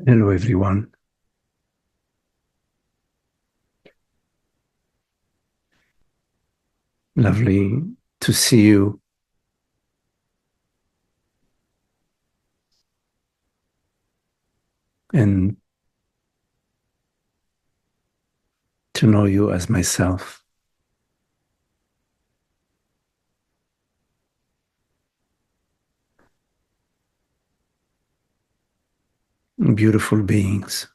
Hello, everyone. Lovely to see you and to know you as myself. Beautiful beings.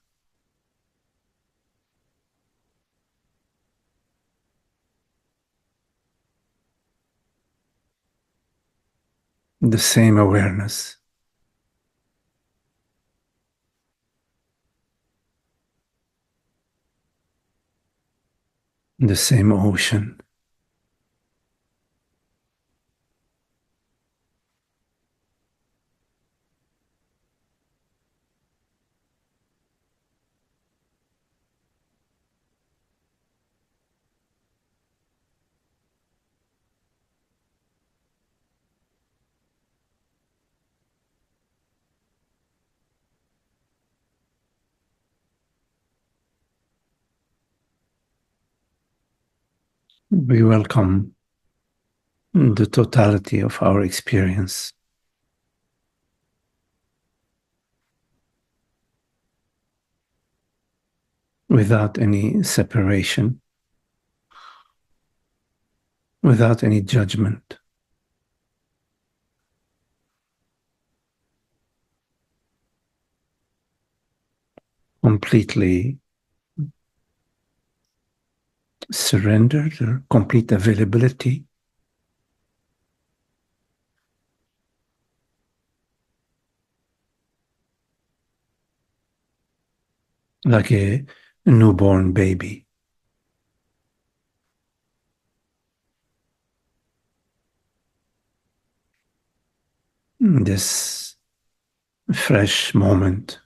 The same awareness, the same ocean. We welcome the totality of our experience without any separation, without any judgment. Completely surrendered or complete availability, like a newborn baby. This fresh moment.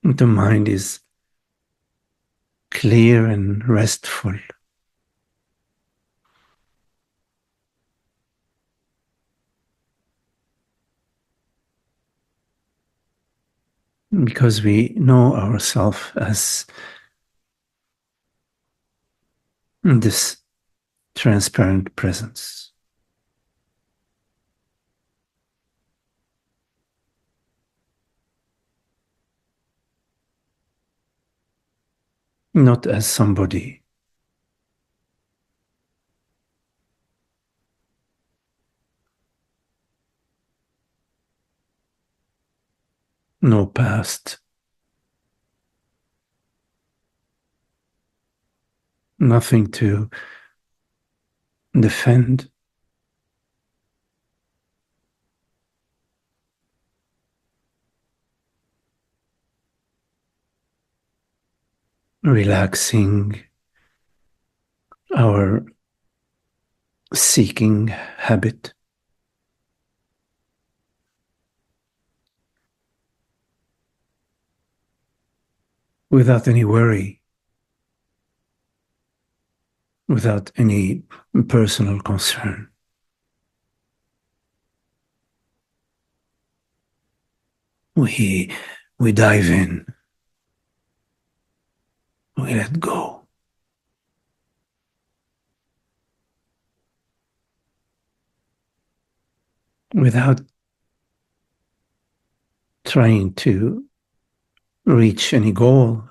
The mind is clear and restful because we know ourselves as this transparent presence. Not as somebody, no past, nothing to defend, relaxing our seeking habit without any worry, without any personal concern. We, we dive in, we let go. Without trying to reach any goal.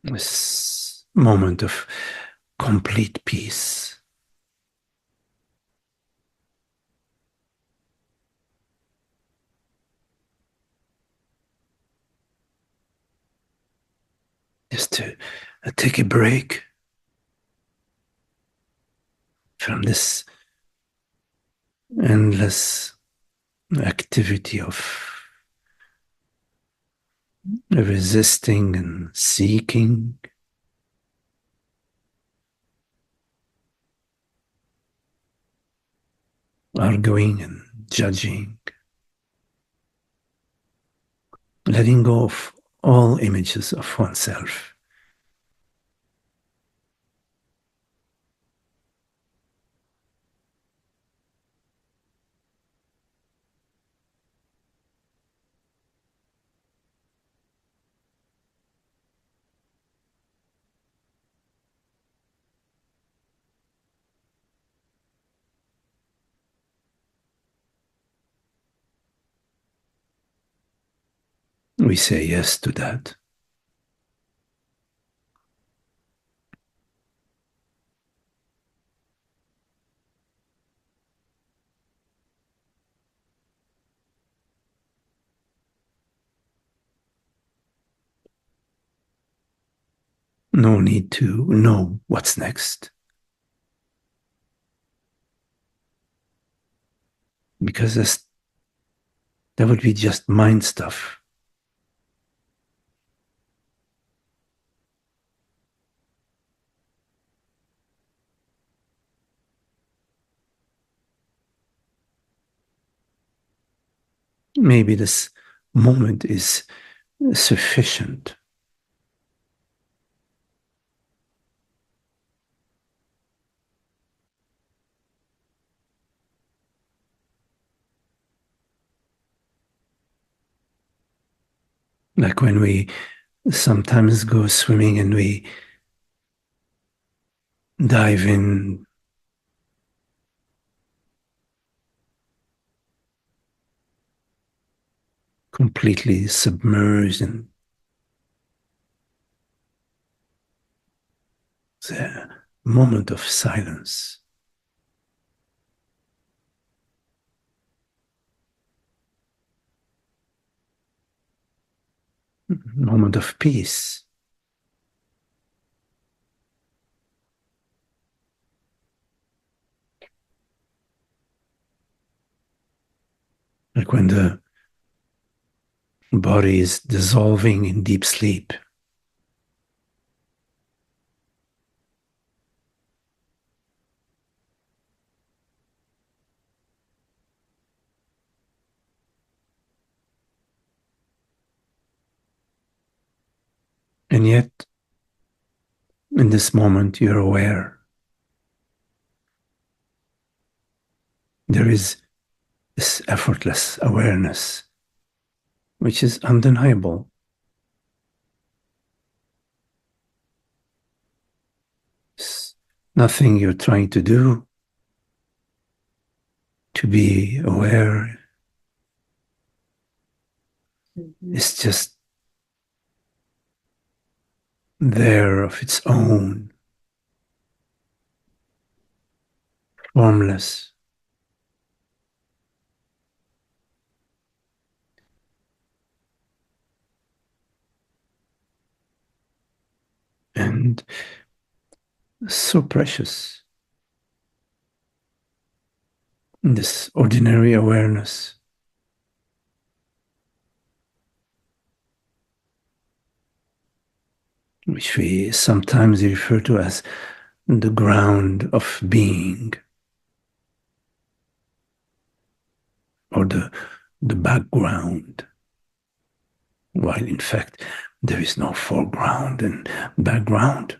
This moment of complete peace. Just to take a break from this endless activity of resisting and seeking. arguing and judging, letting go of all images of oneself. We say yes to that. No need to know what's next, because that would be just mind stuff. Maybe this moment is sufficient. Like when we sometimes go swimming and we dive in completely submerged in the moment of silence, moment of peace. Like when the body is dissolving in deep sleep. And yet, in this moment, you're aware. There is this effortless awareness, which is undeniable. It's nothing you're trying to do to be aware. It's just there of its own, formless. And so precious. This ordinary awareness, which we sometimes refer to as the ground of being, or the background, while in fact there is no foreground and background.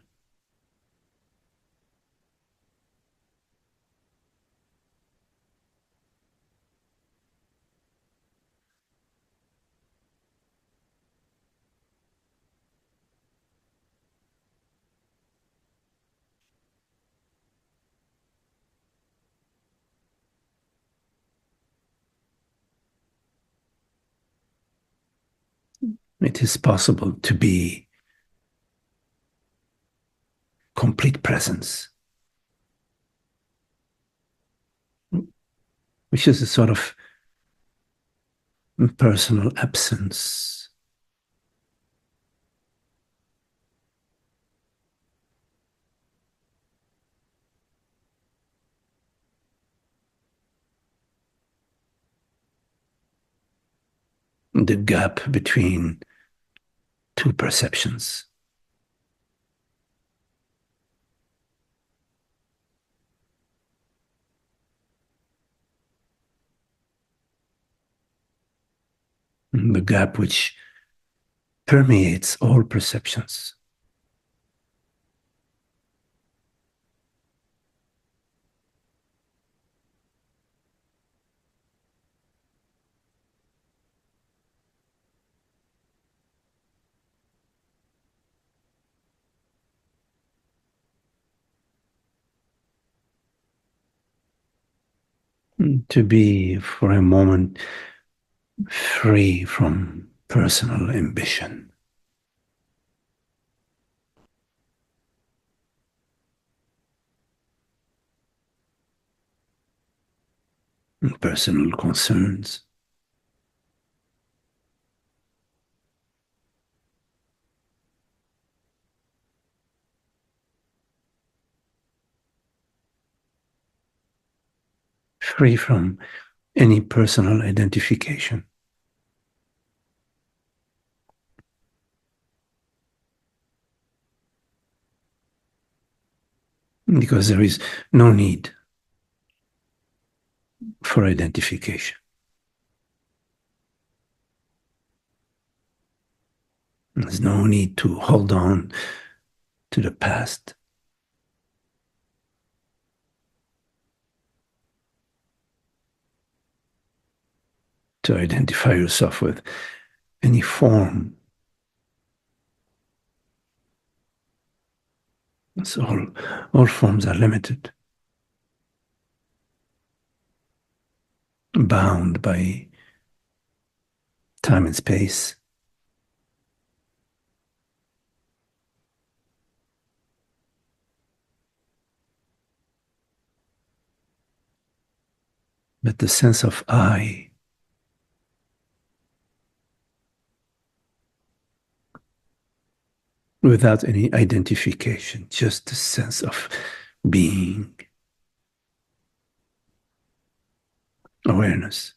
It is possible to be complete presence, which is a sort of personal absence. The gap between two perceptions. the gap which permeates all perceptions. To be for a moment free from personal ambition, and personal concerns, free from any personal identification, because there is no need for identification. There's no need to hold on to the past, to identify yourself with any form. So all forms are limited, bound by time and space. But the sense of I, without any identification, just the sense of being, awareness.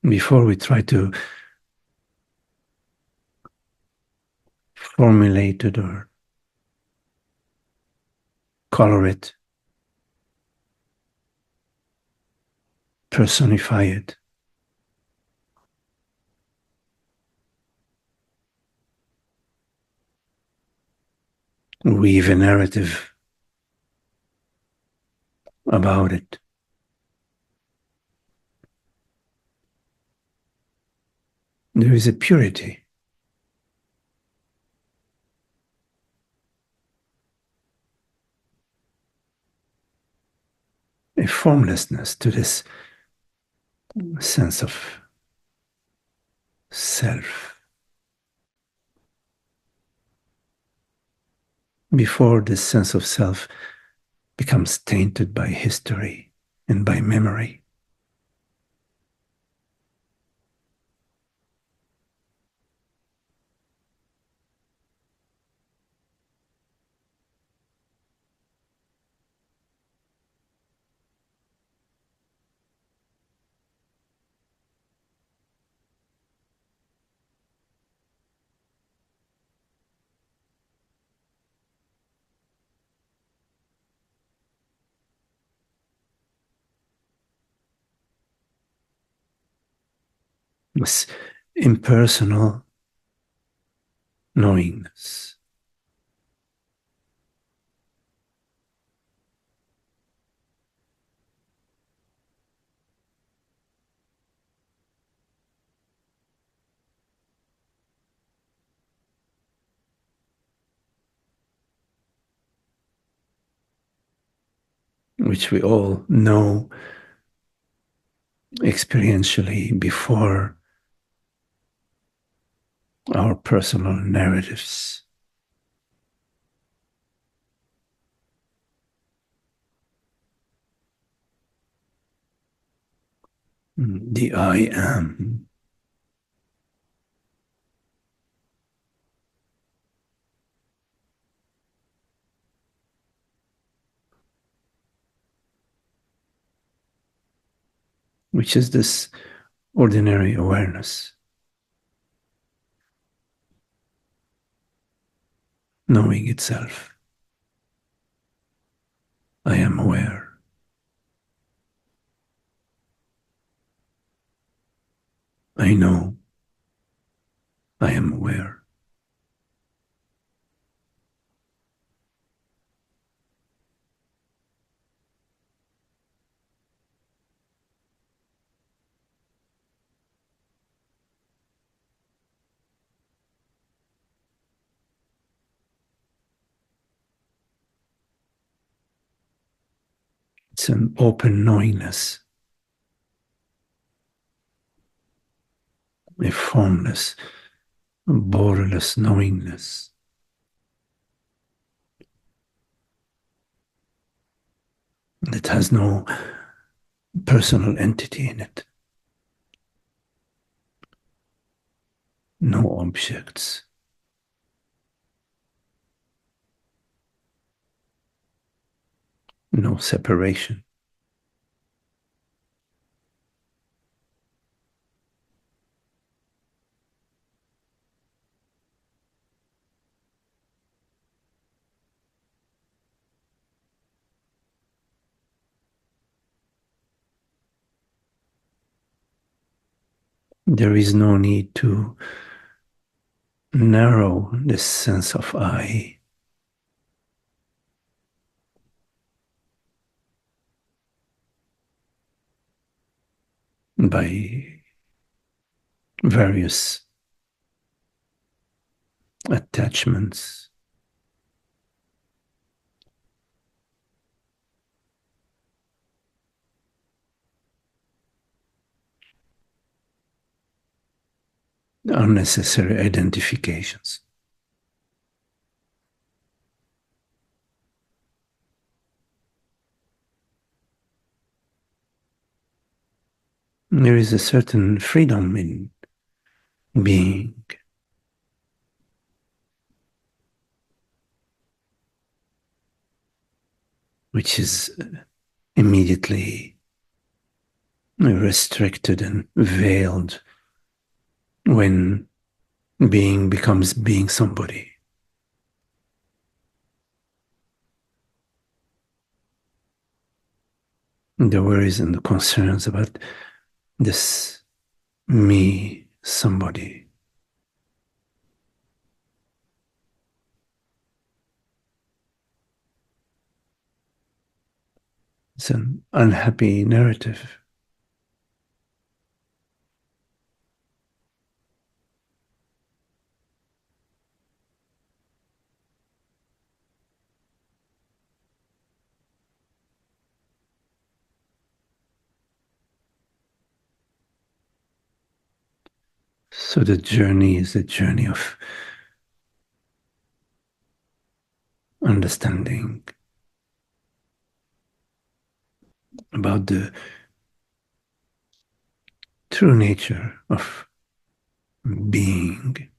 Before we try to formulate it or color it, personify it, weave a narrative about it. There is a purity, a formlessness to this sense of self. Before this sense of self becomes tainted by history and by memory. This impersonal knowingness, which we all know experientially before our personal narratives. The I am, which is this ordinary awareness. knowing itself. I am aware. I know I am aware. It's an open knowingness, a formless, borderless knowingness that has no personal entity in it, no objects, no separation. There is no need to narrow this sense of I by various attachments, unnecessary identifications. There is a certain freedom in being, which is immediately restricted and veiled when being becomes being somebody. The worries and the concerns about this me, somebody, it's an unhappy narrative. So the journey is a journey of understanding about the true nature of being,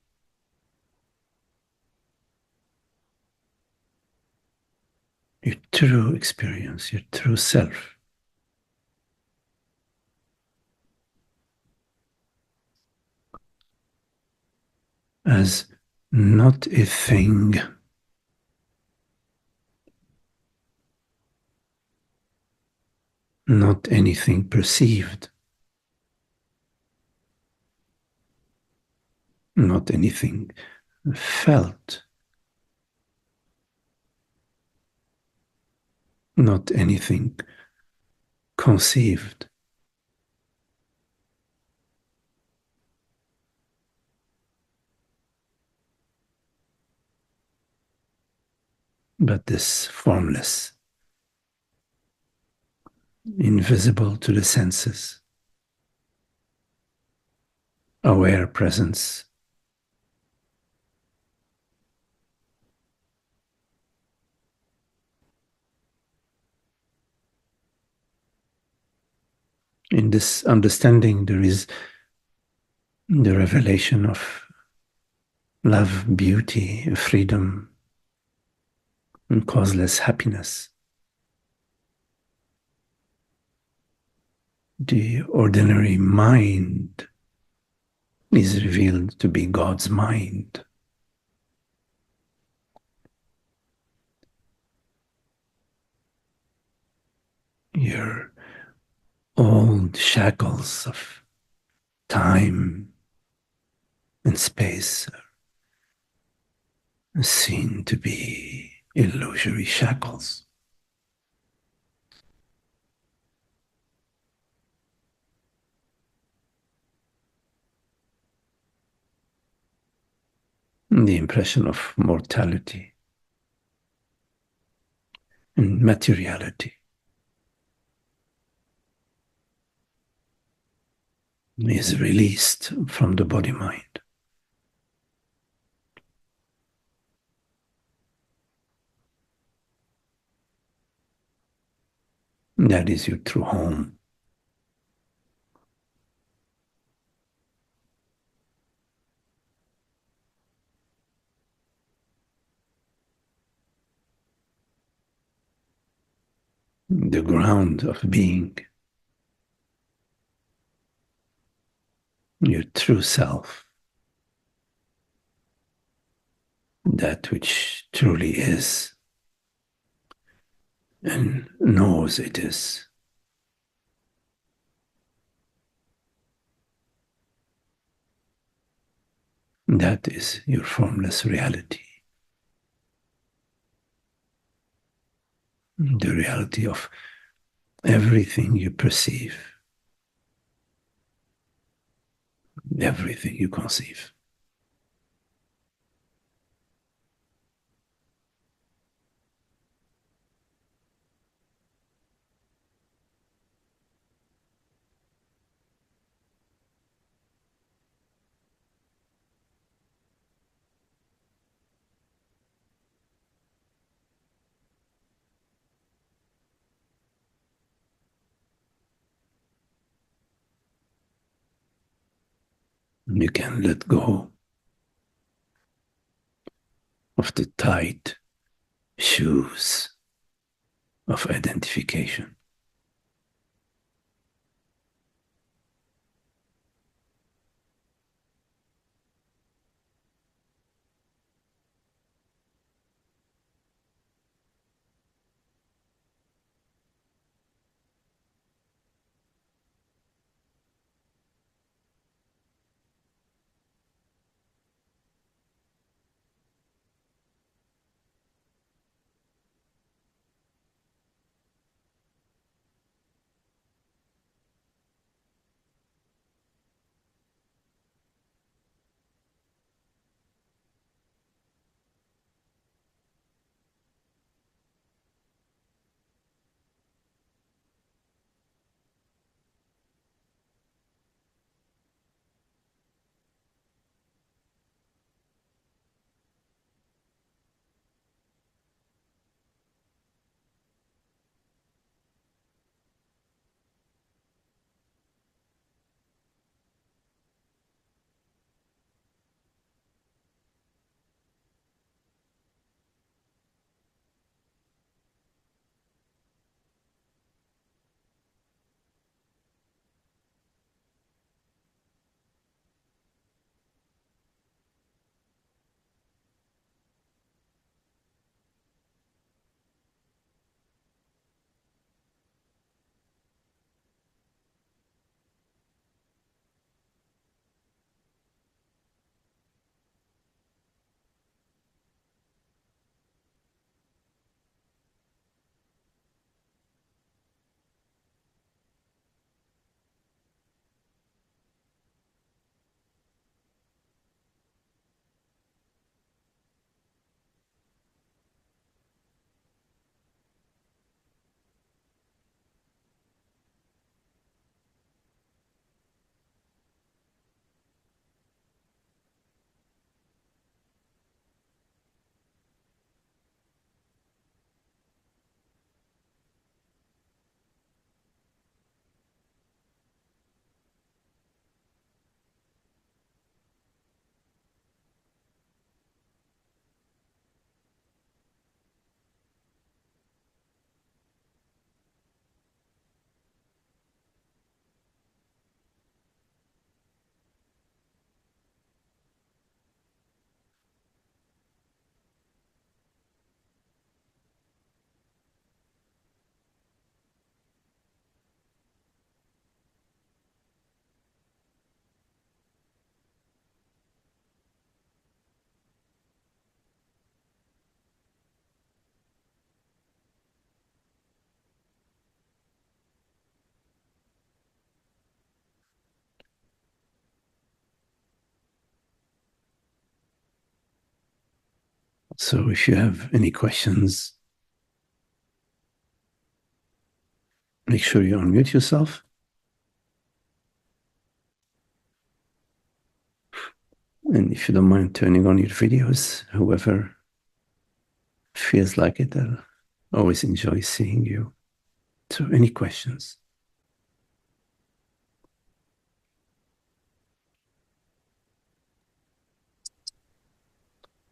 your true experience, your true self, as not a thing, not anything perceived, not anything felt, not anything conceived, but this formless, invisible to the senses, aware presence. In this understanding, there is the revelation of love, beauty, freedom, and causeless happiness. The ordinary mind is revealed to be God's mind. Your old shackles of time and space are seen to be illusory shackles. The impression of mortality and materiality is released from the body mind. That is your true home. The ground of being, your true self, that which truly is and knows it is. That is your formless reality, the reality of everything you perceive, everything you conceive. You can let go of the tight shoes of identification. So if you have any questions, make sure you unmute yourself. And if you don't mind turning on your videos, whoever feels like it, I'll always enjoy seeing you. So any questions?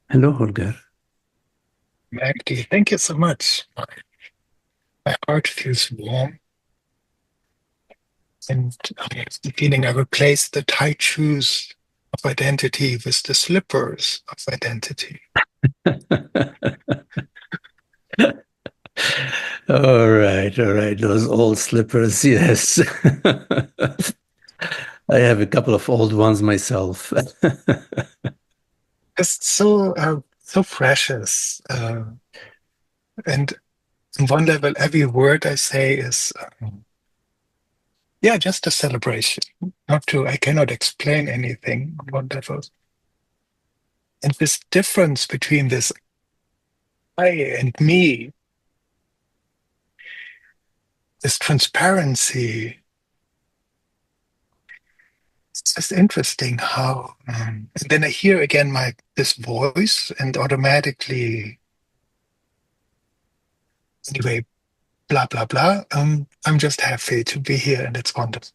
Hello, Holger. Magdi, thank you so much. My heart feels warm, and I have the feeling I replace the tight shoes of identity with the slippers of identity. All right, all right. Those old slippers, yes. I have a couple of old ones myself. It's so precious, and on one level, every word I say is, yeah, just a celebration. Not to, I cannot explain anything on one level. And this difference between this I and me, this transparency. It's just interesting how, and then I hear again my this voice, and automatically, anyway, blah blah blah. I'm just happy to be here, and it's wonderful.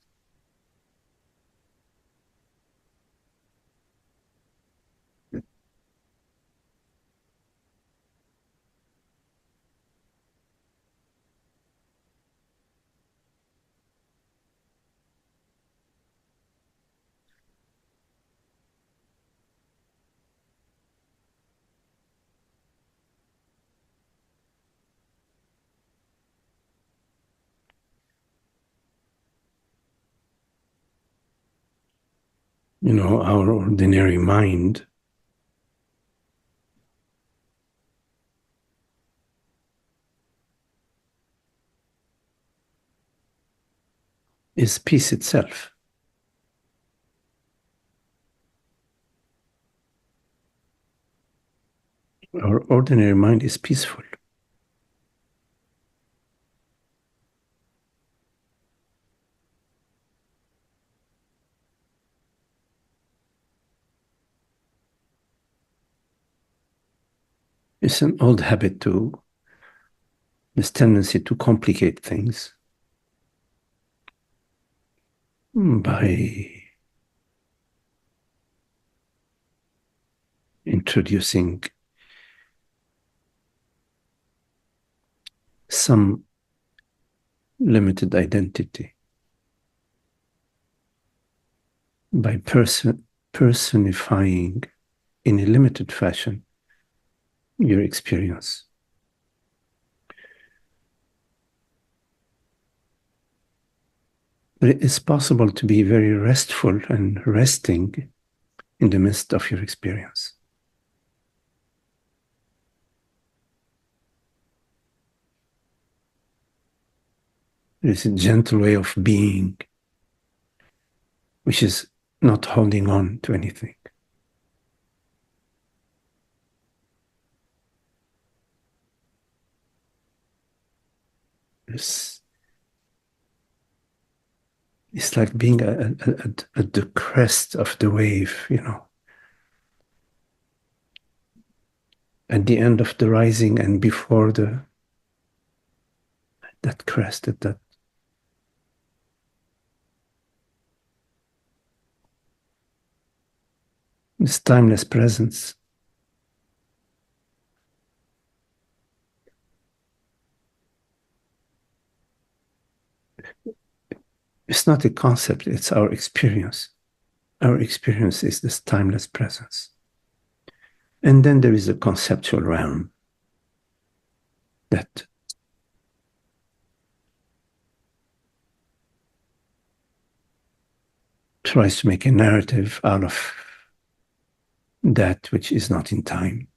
Our ordinary mind is peace itself. Our ordinary mind is peaceful. It's an old habit this tendency to complicate things by introducing some limited identity, by personifying in a limited fashion your experience. But it is possible to be very restful and resting in the midst of your experience. There is a gentle way of being, which is not holding on to anything. It's like being at the crest of the wave, at the end of the rising and before that crest, at that this timeless presence. It's not a concept, it's our experience. Our experience is this timeless presence. And then there is a conceptual realm that tries to make a narrative out of that which is not in time.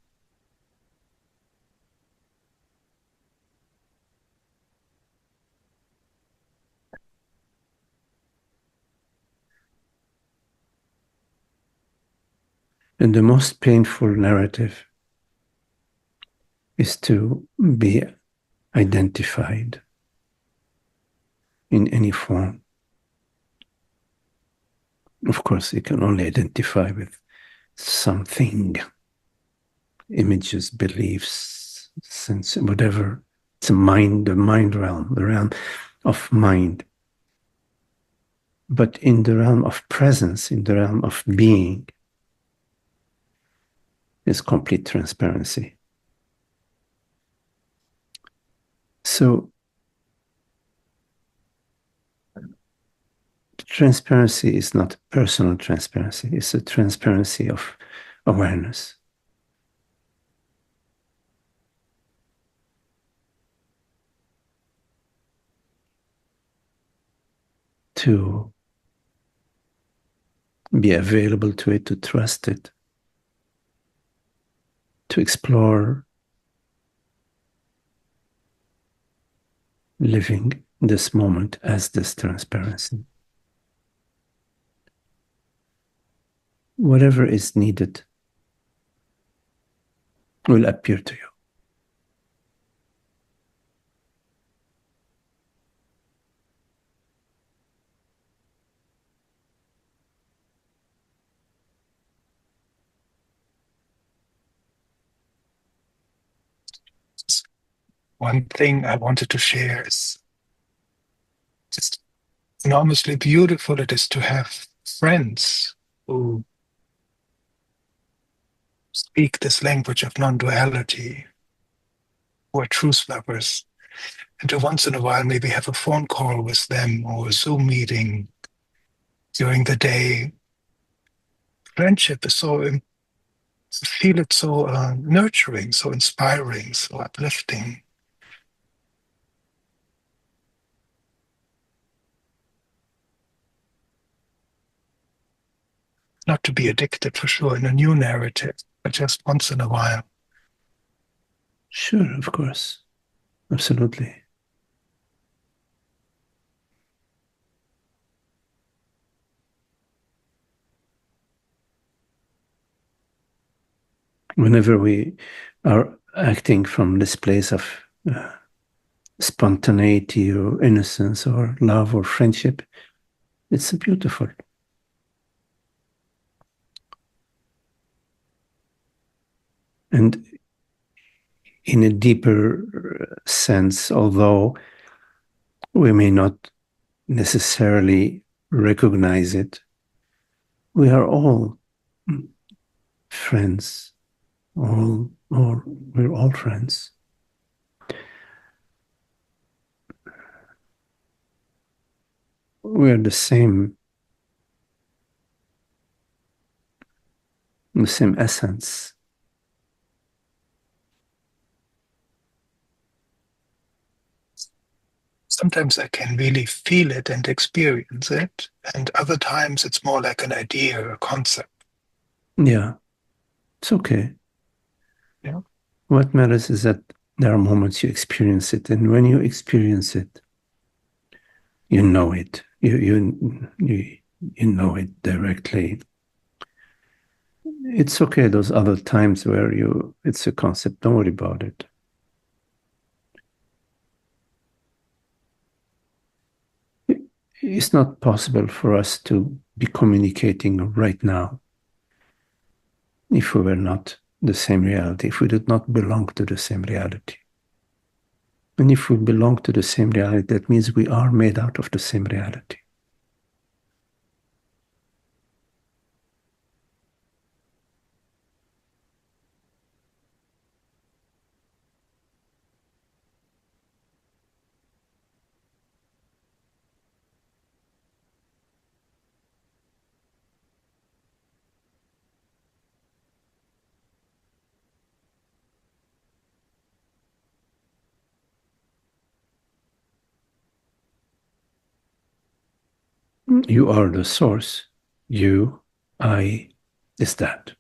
And the most painful narrative is to be identified in any form. Of course, you can only identify with something, images, beliefs, sense, whatever. It's a mind, the mind realm, the realm of mind. But in the realm of presence, in the realm of being, is complete transparency. So transparency is not personal transparency, it's a transparency of awareness. To be available to it, to trust it, to explore living this moment as this transparency. Whatever is needed will appear to you. One thing I wanted to share is just enormously beautiful it is to have friends who speak this language of non-duality, who are truth lovers, and to once in a while maybe have a phone call with them or a Zoom meeting during the day. Friendship is so, I feel it so nurturing, so inspiring, so uplifting. Not to be addicted for sure in a new narrative, but just once in a while. Sure, of course. Absolutely. Whenever we are acting from this place of spontaneity or innocence or love or friendship, it's beautiful. And in a deeper sense, although we may not necessarily recognize it, we are all friends, or we're all friends. We're the same essence. Sometimes I can really feel it and experience it, and other times it's more like an idea, a concept. Yeah, it's okay. Yeah. What matters is that there are moments you experience it, and when you experience it, you know it. You know it directly. It's okay. Those other times where it's a concept. Don't worry about it. It's not possible for us to be communicating right now if we were not the same reality, if we did not belong to the same reality. And if we belong to the same reality, that means we are made out of the same reality. You are the source. You, I, is that.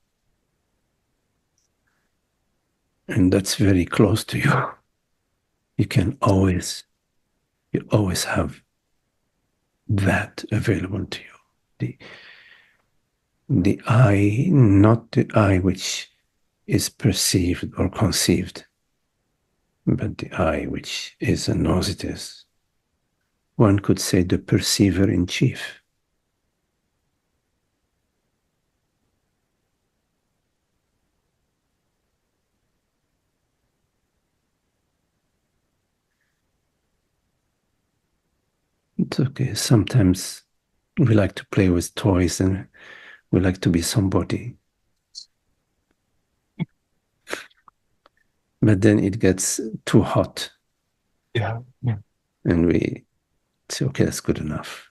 And that's very close to you. You always have that available to you. The I, not the I which is perceived or conceived, but the I, which is and knows it is, one could say the perceiver in chief. It's okay. Sometimes we like to play with toys and we like to be somebody. But then it gets too hot. Yeah. Yeah. And we say, okay, that's good enough.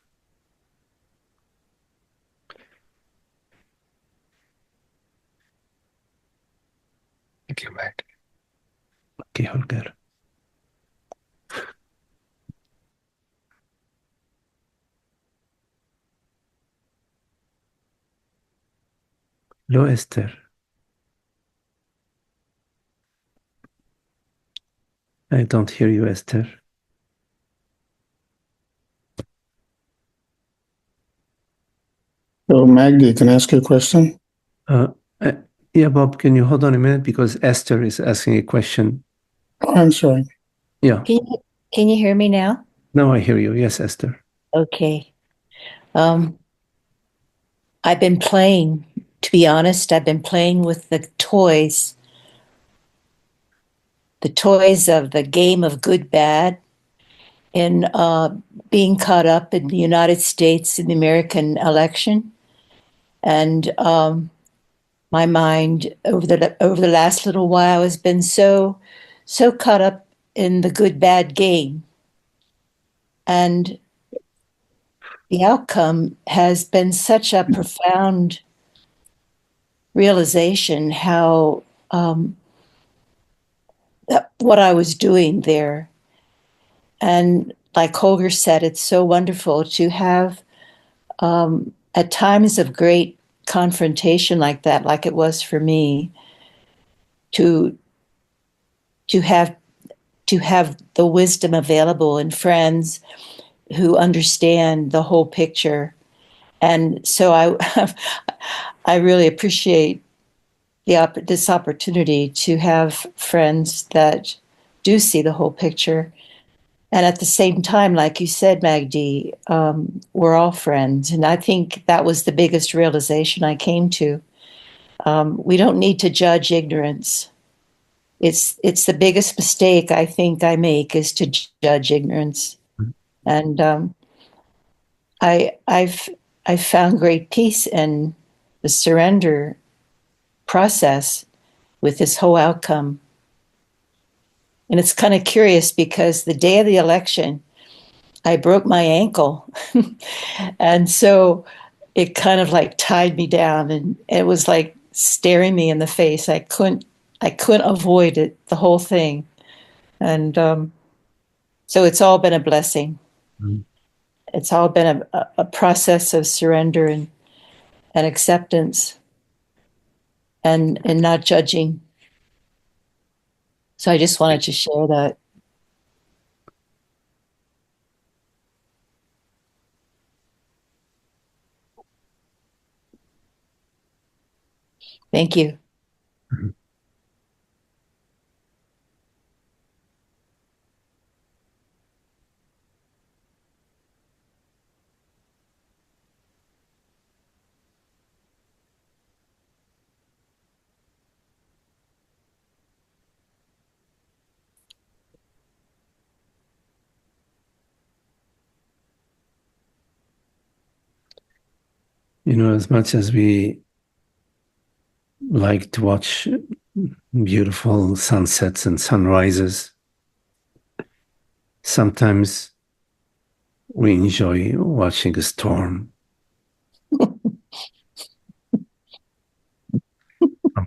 Thank you, Matt. Okay, Holger. Hello, Esther. I don't hear you, Esther. So, Magdi, can I ask you a question? Yeah, Bob, can you hold on a minute? Because Esther is asking a question. Oh, I'm sorry. Yeah, Can you hear me now? now I hear you. Yes, Esther. Okay. I've been playing, to be honest, I've been playing with the toys of the game of good, bad, and being caught up in the United States in the American election. And my mind over the last little while has been so caught up in the good, bad game. And the outcome has been such a profound realization how what I was doing there. And like Holger said, it's so wonderful to have at times of great confrontation like that, like it was for me, to have the wisdom available and friends who understand the whole picture. And so I really appreciate this opportunity to have friends that do see the whole picture. And at the same time, like you said, Magdi, we're all friends. And I think that was the biggest realization I came to. We don't need to judge ignorance. It's the biggest mistake I think I make is to judge ignorance. And I've found great peace in the surrender process with this whole outcome. And it's kind of curious because the day of the election, I broke my ankle. And so it kind of like tied me down and it was like staring me in the face. I couldn't avoid it, the whole thing. And so it's all been a blessing. Mm. It's all been a process of surrender and acceptance and not judging. So I just wanted to share that. Thank you. Mhm. You know, as much as we like to watch beautiful sunsets and sunrises, sometimes we enjoy watching a storm from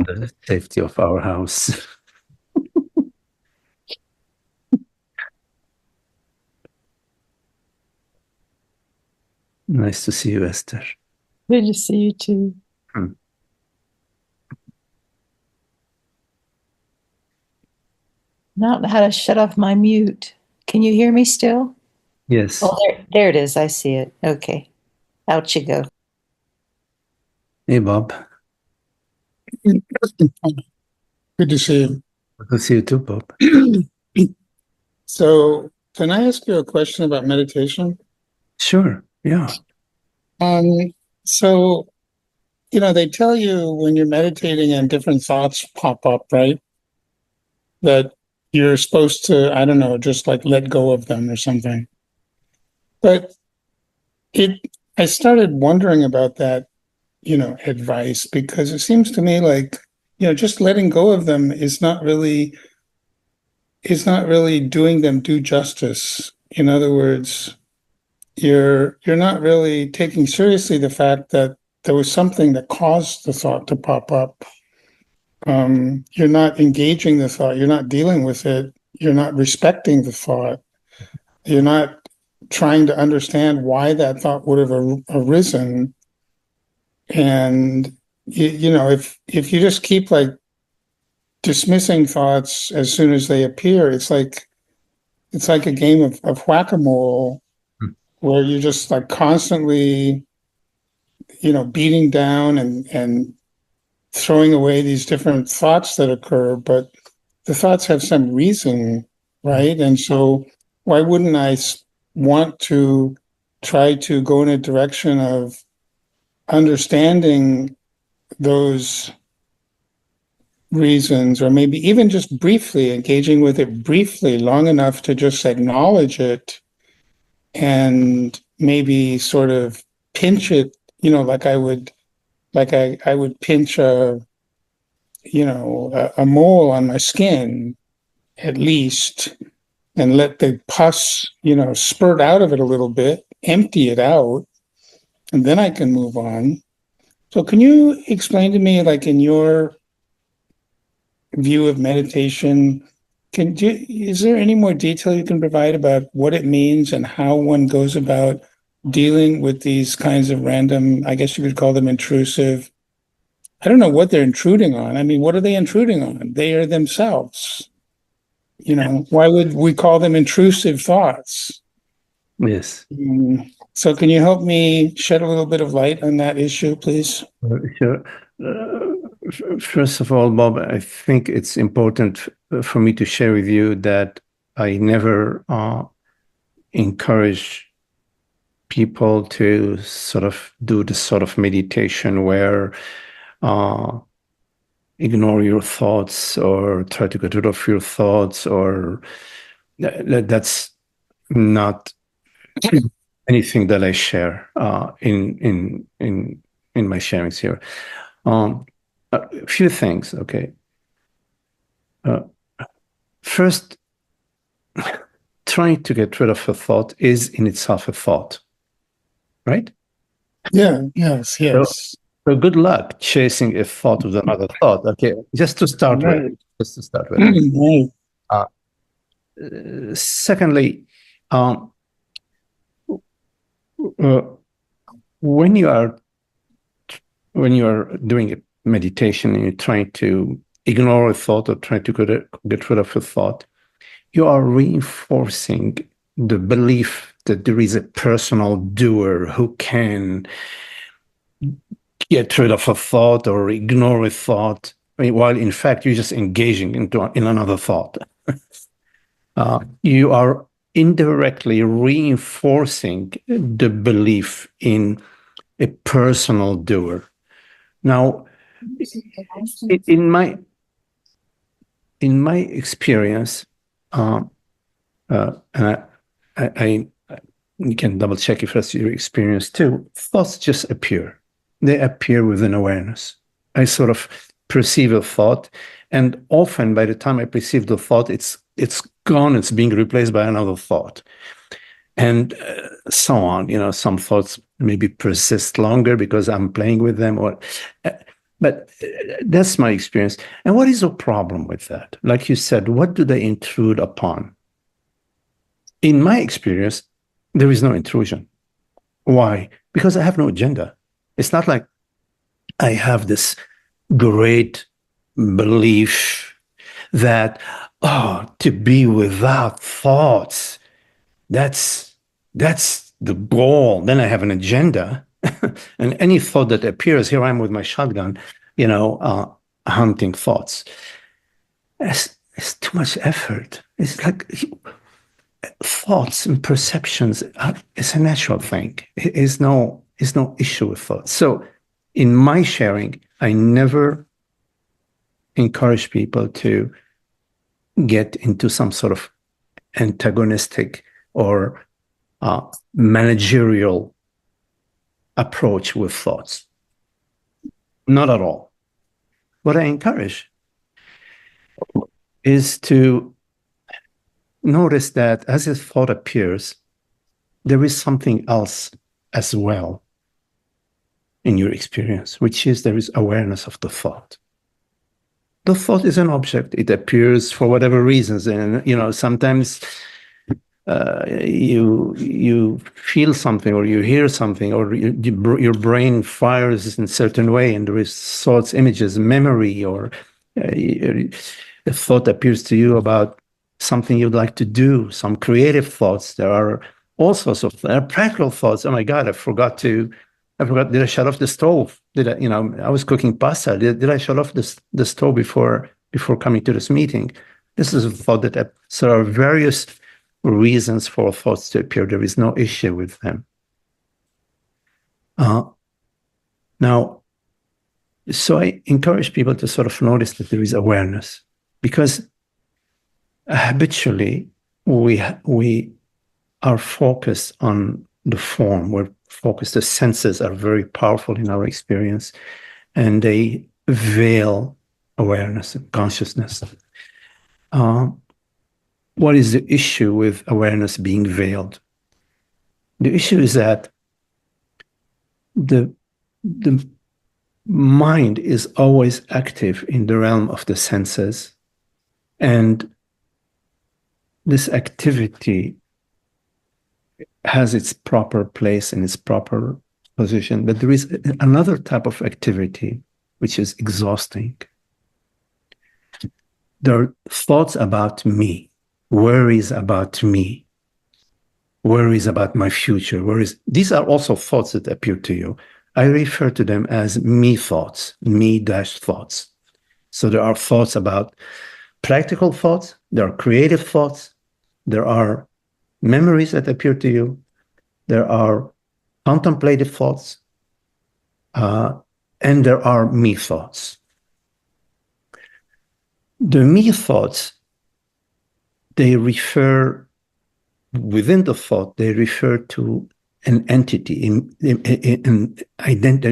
the safety of our house. Nice to see you, Esther. Good to see you too. Hmm. Not how to shut off my mute. Can you hear me still? Yes. Oh, there it is. I see it. Okay. Out you go. Hey, Bob. Good to see you. Good to see you too, Bob. So, can I ask you a question about meditation? Sure. Yeah. Um, so, they tell you when you're meditating and different thoughts pop up, right? That you're supposed to, I don't know, just like let go of them or something. But I started wondering about that, advice, because it seems to me like, just letting go of them is not really doing them due justice. In other words, you're not really taking seriously the fact that there was something that caused the thought to pop up. You're not engaging the thought. You're not dealing with it. You're not respecting the thought. You're not trying to understand why that thought would have arisen. And if you just keep like dismissing thoughts as soon as they appear, it's like a game of whack-a-mole where you're just like constantly, beating down and throwing away these different thoughts that occur, but the thoughts have some reason, right? And so why wouldn't I want to try to go in a direction of understanding those reasons, or maybe even just briefly engaging with it briefly, long enough to just acknowledge it and maybe sort of pinch it, like I would pinch a mole on my skin at least, and let the pus, spurt out of it a little bit, empty it out, and then I can move on. So can you explain to me, like in your view of meditation, is there any more detail you can provide about what it means and how one goes about dealing with these kinds of random, I guess you could call them intrusive? I don't know what they're intruding on. I mean, what are they intruding on? They are themselves. Why would we call them intrusive thoughts? Yes. So can you help me shed a little bit of light on that issue, please? Sure. First of all, Bob, I think it's important for me to share with you that I never encourage people to sort of do the sort of meditation where ignore your thoughts or try to get rid of your thoughts, or that's not anything that I share in my sharings here. A few things, okay. First, trying to get rid of a thought is in itself a thought, right? Yeah, yes. So good luck chasing a thought with another thought. Okay, just to start Right. with. Just to start with. Right. Secondly, when you are doing a meditation and you're trying to ignore a thought or trying to get rid of a thought, you are reinforcing the belief that there is a personal doer who can get rid of a thought or ignore a thought, while in fact you're just engaging in another thought. You are indirectly reinforcing the belief in a personal doer. Now, in my experience, and I you can double check if that's your experience too, thoughts just appear. They appear within awareness. I sort of perceive a thought, and often by the time I perceive the thought, it's gone, it's being replaced by another thought. And so on. Some thoughts maybe persist longer because I'm playing with them, but that's my experience. And what is the problem with that? Like you said, what do they intrude upon? In my experience, there is no intrusion. Why? Because I have no agenda. It's not like I have this great belief that, to be without thoughts, that's the goal. Then I have an agenda. And any thought that appears, here I am with my shotgun, hunting thoughts. It's too much effort. It's like thoughts and perceptions is a natural thing. Is no issue with thoughts. So in my sharing, I never encourage people to get into some sort of antagonistic or managerial approach with thoughts. Not at all. What I encourage is to notice that as a thought appears, there is something else as well in your experience, which is there is awareness of the thought. The thought is an object. It appears for whatever reasons. And, sometimes you feel something or you hear something or your brain fires in a certain way and there is thoughts, images, memory, or a thought appears to you about something you'd like to do, some creative thoughts. There are all sorts of practical thoughts. Oh my God, I forgot, did I shut off the stove? I was cooking pasta. Did I shut off the stove before coming to this meeting? This is a thought that, so there are various reasons for thoughts to appear. There is no issue with them. Now, so I encourage people to sort of notice that there is awareness, because habitually we are focused on the form. We're focused. The senses are very powerful in our experience, and they veil awareness and consciousness. What is the issue with awareness being veiled? The issue is that the mind is always active in the realm of the senses, and this activity has its proper place and its proper position, but there is another type of activity which is exhausting. There are thoughts about me, worries about me, worries about my future, worries. These are also thoughts that appear to you. I refer to them as me thoughts, me-thoughts. So there are thoughts about practical thoughts, there are creative thoughts, there are memories that appear to you, there are contemplative thoughts, and there are me thoughts. The me thoughts, they refer, within the thought, they refer to an entity. There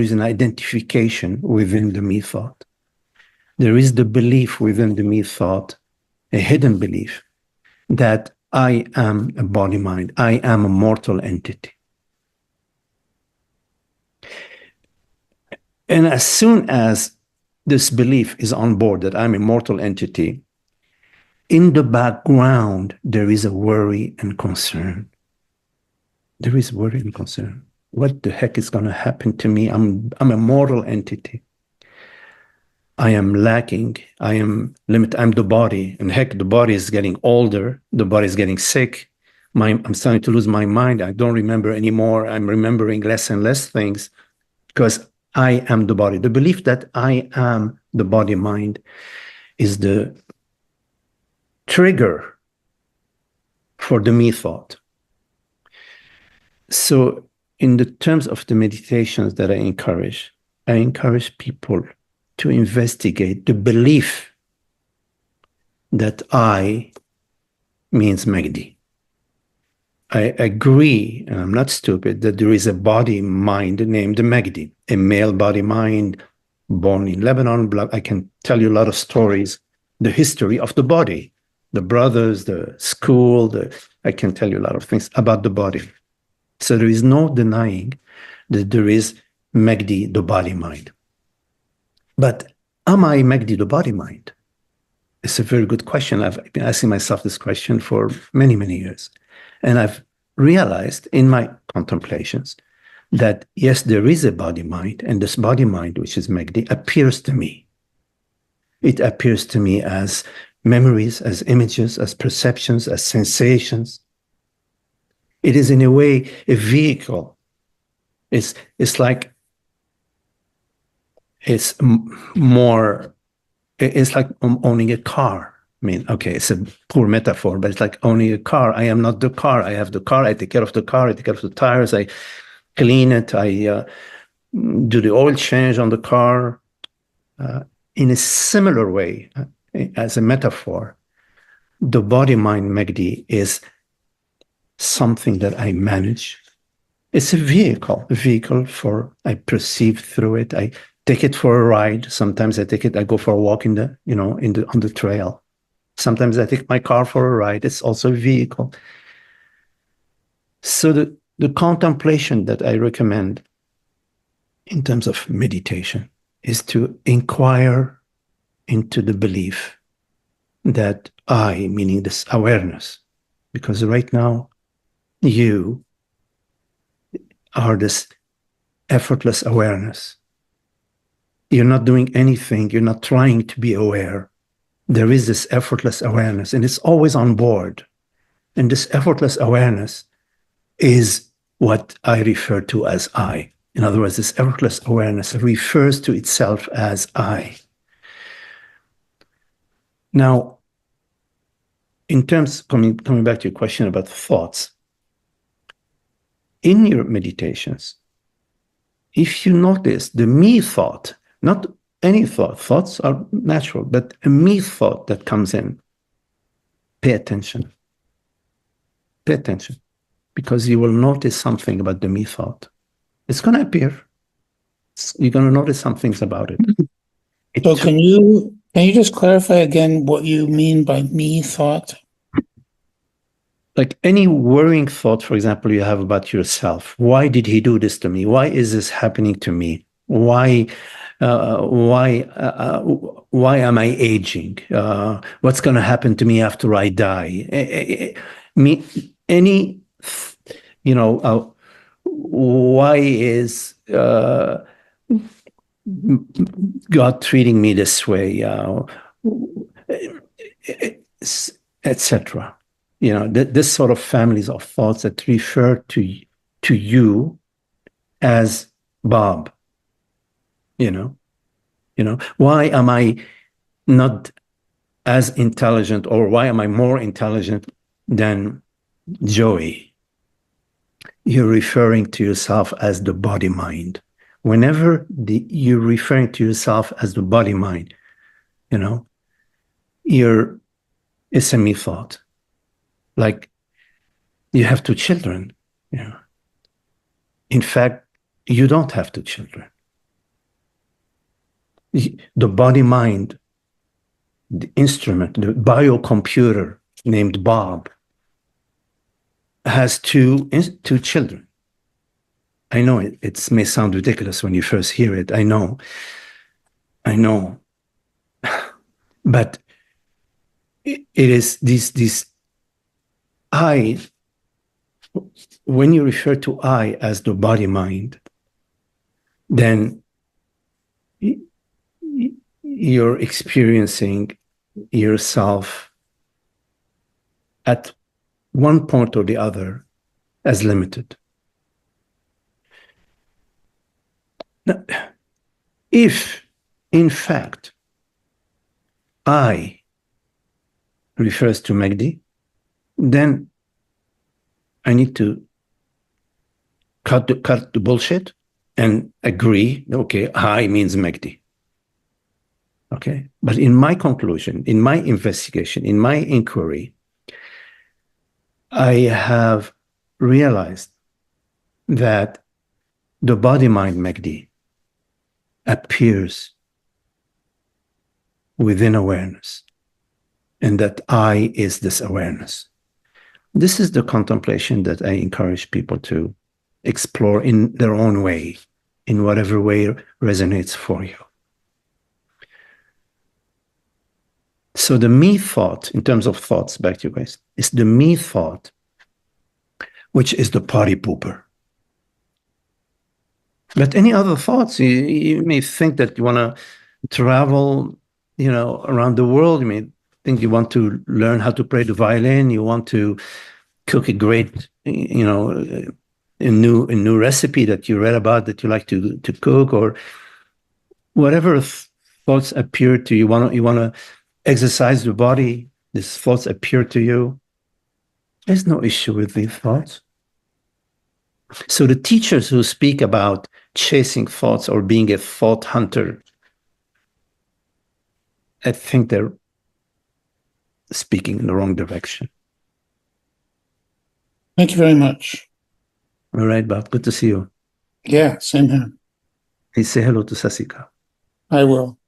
is an identification within the me thought. There is the belief within the me thought, a hidden belief, that I am a body mind, I am a mortal entity. And as soon as this belief is on board that I'm a mortal entity, in the background, there is a worry and concern. There is worry and concern. What the heck is going to happen to me? I'm a mortal entity. I am lacking. I am limited. I'm the body. And heck, the body is getting older. The body is getting sick. I'm starting to lose my mind. I don't remember anymore. I'm remembering less and less things because I am the body. The belief that I am the body mind is the trigger for the me thought. So in the terms of the meditations that I encourage people to investigate the belief that I means Magdi. I agree, and I'm not stupid, that there is a body mind named Magdi, a male body mind born in Lebanon. I can tell you a lot of stories, the history of the body, the brothers, the school, I can tell you a lot of things about the body. So there is no denying that there is Magdi, the body mind. But am I Magdi, the body mind? It's a very good question. I've been asking myself this question for many, many years. And I've realized in my contemplations that, yes, there is a body mind, and this body mind, which is Magdi, appears to me. It appears to me as memories, as images, as perceptions, as sensations. It is in a way a vehicle. It's like owning a car. I mean, okay, it's a poor metaphor, but it's like owning a car. I am not the car. I have the car. I take care of the car. I take care of the tires. I clean it. I do the oil change on the car. In a similar way, as a metaphor, the body-mind Megdi is something that I manage. It's a vehicle for, I perceive through it. I take it for a ride. Sometimes I go for a walk on the trail. Sometimes I take my car for a ride. It's also a vehicle. So the contemplation that I recommend in terms of meditation is to inquire into the belief that I, meaning this awareness, because right now you are this effortless awareness. You're not doing anything. You're not trying to be aware. There is this effortless awareness, and it's always on board. And this effortless awareness is what I refer to as I. In other words, this effortless awareness refers to itself as I. Now, in terms, coming back to your question about thoughts, in your meditations, if you notice the me thought, not any thought, thoughts are natural, but a me thought that comes in, pay attention. Pay attention, because you will notice something about the me thought. It's going to appear. You're going to notice some things about it. So can you just clarify again what you mean by me thought? Like any worrying thought, for example, you have about yourself. Why did he do this to me? Why is this happening to me? Why am I aging? What's going to happen to me after I die? Why is God treating me this way? Etc. This sort of families of thoughts that refer to you as Bob. Why am I not as intelligent, or why am I more intelligent than Joey? You're referring to yourself as the body-mind. Whenever you're referring to yourself as the body-mind, it's a me thought. Like, you have 2 children. In fact, you don't have 2 children. The body-mind, the instrument, the biocomputer named Bob, has two children. I know it may sound ridiculous when you first hear it. I know. But it is these I, when you refer to I as the body-mind, then you're experiencing yourself at one point or the other as limited. Now, if, in fact, I refers to Megdi, then I need to cut the bullshit and agree, okay, I means Megdi. Okay? But in my conclusion, in my investigation, in my inquiry, I have realized that the body-mind Megdi appears within awareness, and that I is this awareness. This is the contemplation that I encourage people to explore in their own way, in whatever way resonates for you. So the me thought, in terms of thoughts, back to you guys, is the me thought, which is the party pooper. But any other thoughts, you may think that you want to travel, around the world. You may think you want to learn how to play the violin. You want to cook a great, a new recipe that you read about that you like to cook, or whatever thoughts appear to you. You want to exercise the body, these thoughts appear to you. There's no issue with these thoughts. So the teachers who speak about chasing thoughts or being a thought hunter, I think they're speaking in the wrong direction. Thank you very much. All right, Bob. Good to see you. Yeah, same here. Please say hello to Sasika. I will.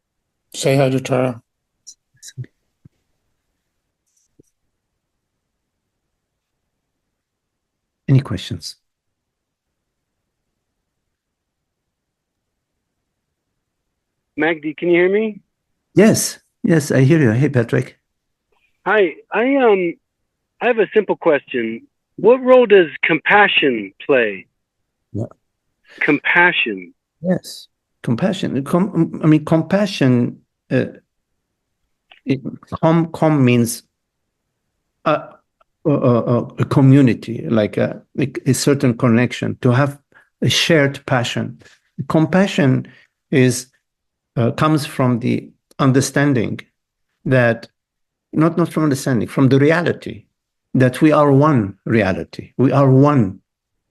Say hi to Tara. Any questions? Magdi, can you hear me? Yes, I hear you. Hey, Patrick. Hi, I have a simple question. What role does compassion play? Yeah. Compassion. Yes, compassion. Compassion. Com means a community, like a certain connection, to have a shared passion. Compassion is comes from the understanding that, not from understanding, from the reality that we are one reality. We are one.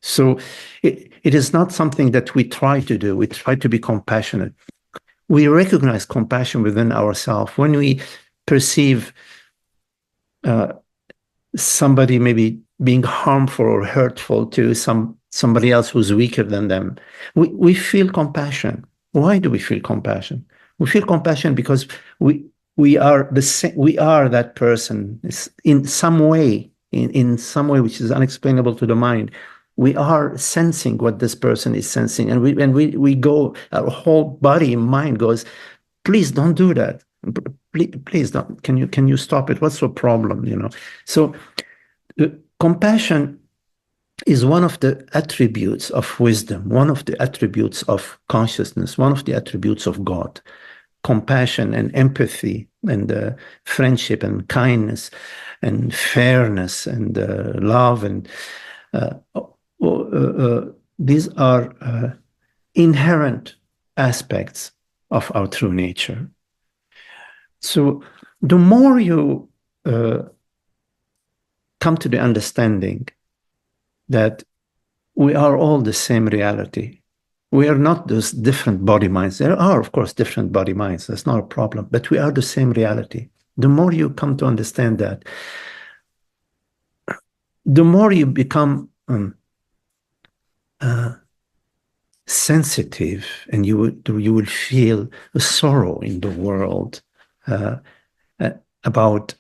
So it is not something that we try to do. We try to be compassionate. We recognize compassion within ourselves when we perceive somebody maybe being harmful or hurtful to somebody else who's weaker than them. We feel compassion. Why do we feel compassion? We feel compassion because we are the same. We are that person in some way, in some way which is unexplainable to the mind. We are sensing what this person is sensing, and we go. Our whole body and mind goes, please don't do that. Please don't. Can you stop it? What's the problem? So compassion is one of the attributes of wisdom, one of the attributes of consciousness, one of the attributes of God. Compassion and empathy and friendship and kindness and fairness and love and these are inherent aspects of our true nature. So the more you come to the understanding that we are all the same reality, we are not those different body minds. There are, of course, different body minds. That's not a problem. But we are the same reality. The more you come to understand that, the more you become sensitive, and you will feel a sorrow in the world about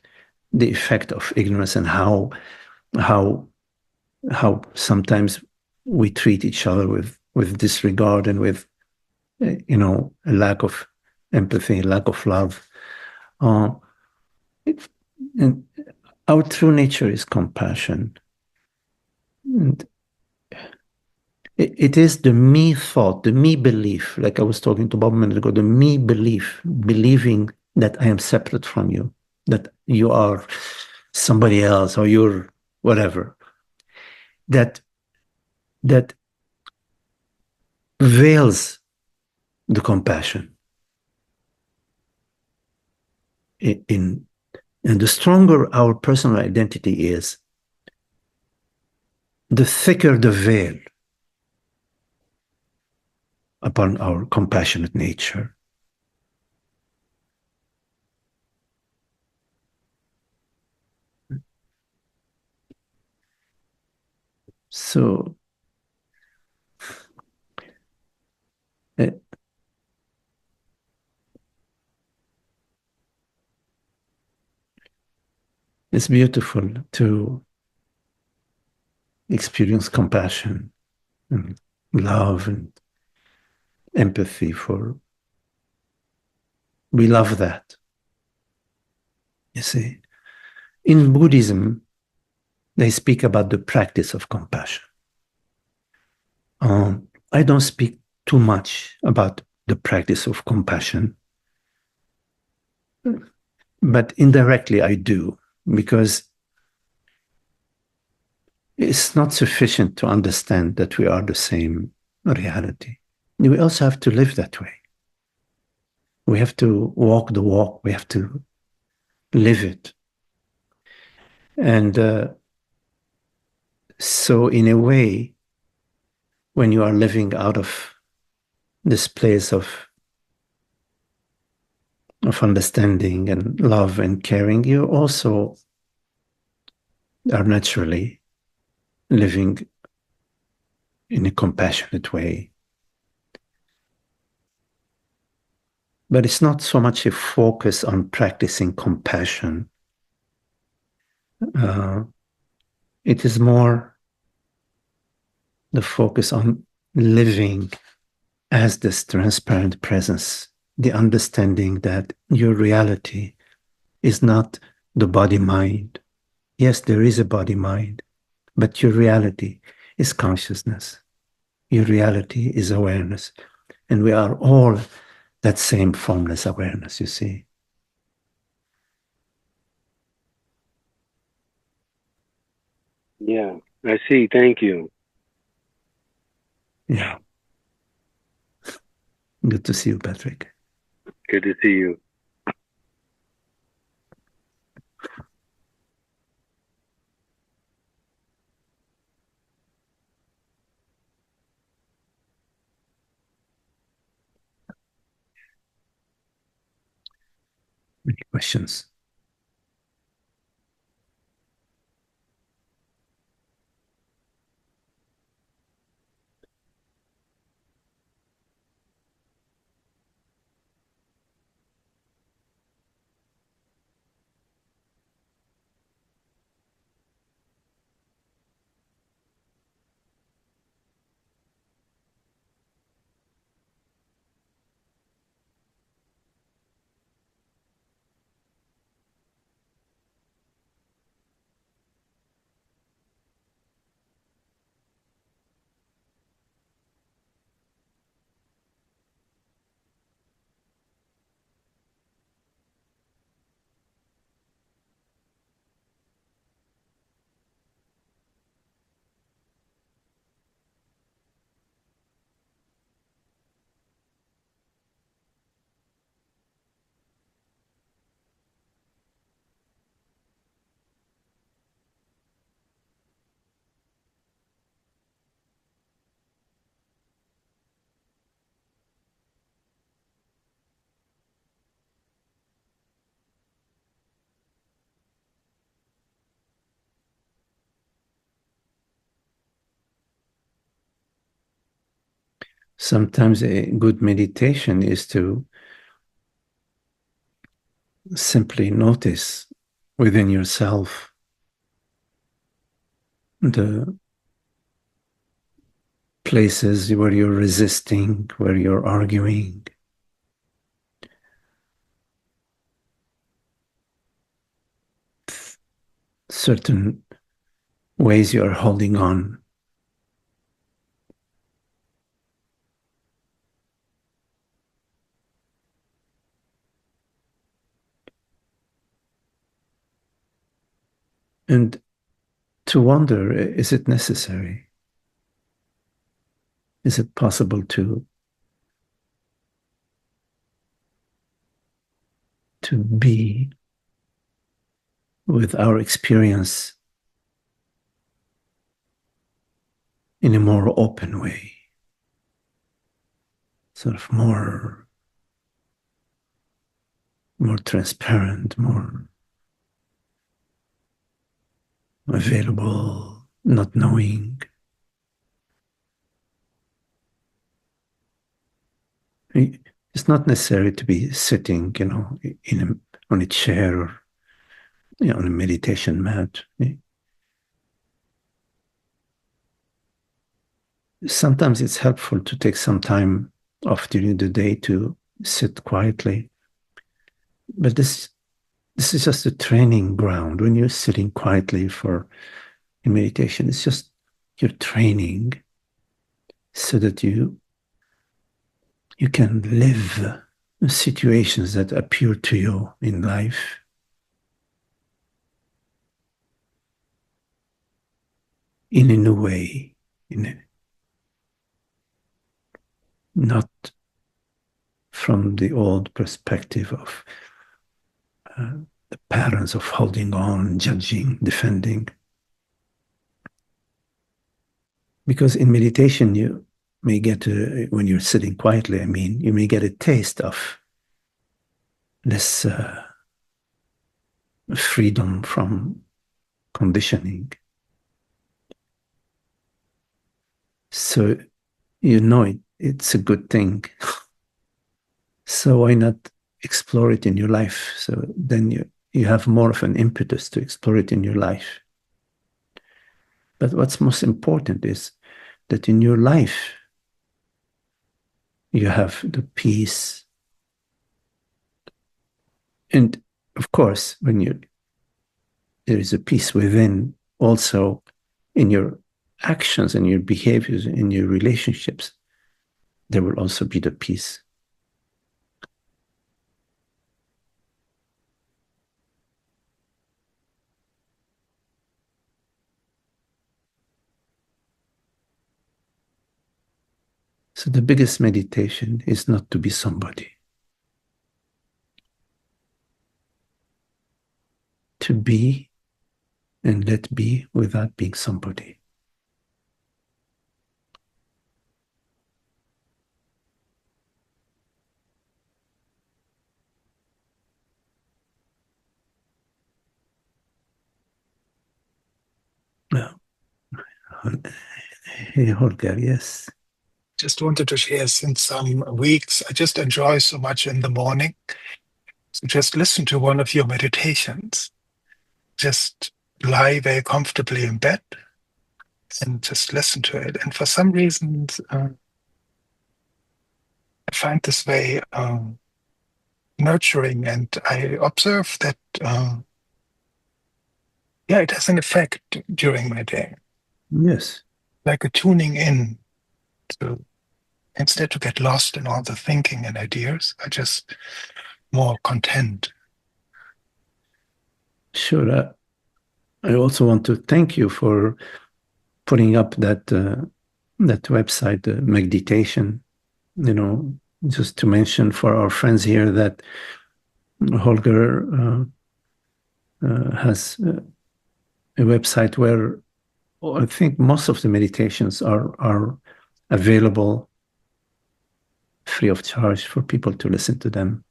the effect of ignorance and how sometimes we treat each other with disregard and with a lack of empathy, a lack of love. And our true nature is compassion. And it is the me thought, the me belief, like I was talking to Bob a minute ago, the me belief, believing that I am separate from you, that you are somebody else or you're whatever, that veils the compassion. And the stronger our personal identity is, the thicker the veil upon our compassionate nature. So it's beautiful to experience compassion and love and empathy for. We love that. You see, in Buddhism, they speak about the practice of compassion. I don't speak too much about the practice of compassion, but indirectly I do, because it's not sufficient to understand that we are the same reality. We also have to live that way. We have to walk the walk. We have to live it. And so in a way, when you are living out of this place of understanding and love and caring, you also are naturally living in a compassionate way. But it's not so much a focus on practicing compassion. It is more the focus on living as this transparent presence, the understanding that your reality is not the body-mind. Yes, there is a body-mind, but your reality is consciousness. Your reality is awareness. And we are all that same formless awareness, you see. Yeah, I see. Thank you. Yeah. Good to see you, Patrick. Good to see you. Any questions? Sometimes a good meditation is to simply notice within yourself the places where you're resisting, where you're arguing. Certain ways you are holding on. And to wonder, is it necessary? Is it possible to be with our experience in a more open way, sort of more transparent, more available, not knowing? It's not necessary to be sitting, on a chair or on a meditation mat. Sometimes it's helpful to take some time off during the day to sit quietly. But this is just a training ground. When you're sitting quietly for a meditation, it's just your training so that you can live situations that appear to you in life in a new way, not from the old perspective of the patterns of holding on, judging, defending. Because in meditation, you may get, when you're sitting quietly, I mean, you may get a taste of this freedom from conditioning. So you know it's a good thing. So why not explore it in your life? So then you have more of an impetus to explore it in your life. But what's most important is that in your life, you have the peace. And of course, when there is a peace within, also in your actions and your behaviors, in your relationships, there will also be the peace. So the biggest meditation is not to be somebody. To be and let be without being somebody. No. Hey, Holger, yes. Just wanted to share, since some weeks, I just enjoy so much in the morning. So just listen to one of your meditations. Just lie very comfortably in bed and just listen to it. And for some reason, I find this very nurturing, and I observe that, it has an effect during my day. Yes. Like a tuning in to, instead to get lost in all the thinking and ideas, I just more content. Sure. I also want to thank you for putting up that website, meditation. Just to mention for our friends here that Holger has a website where I think most of the meditations are available free of charge for people to listen to them.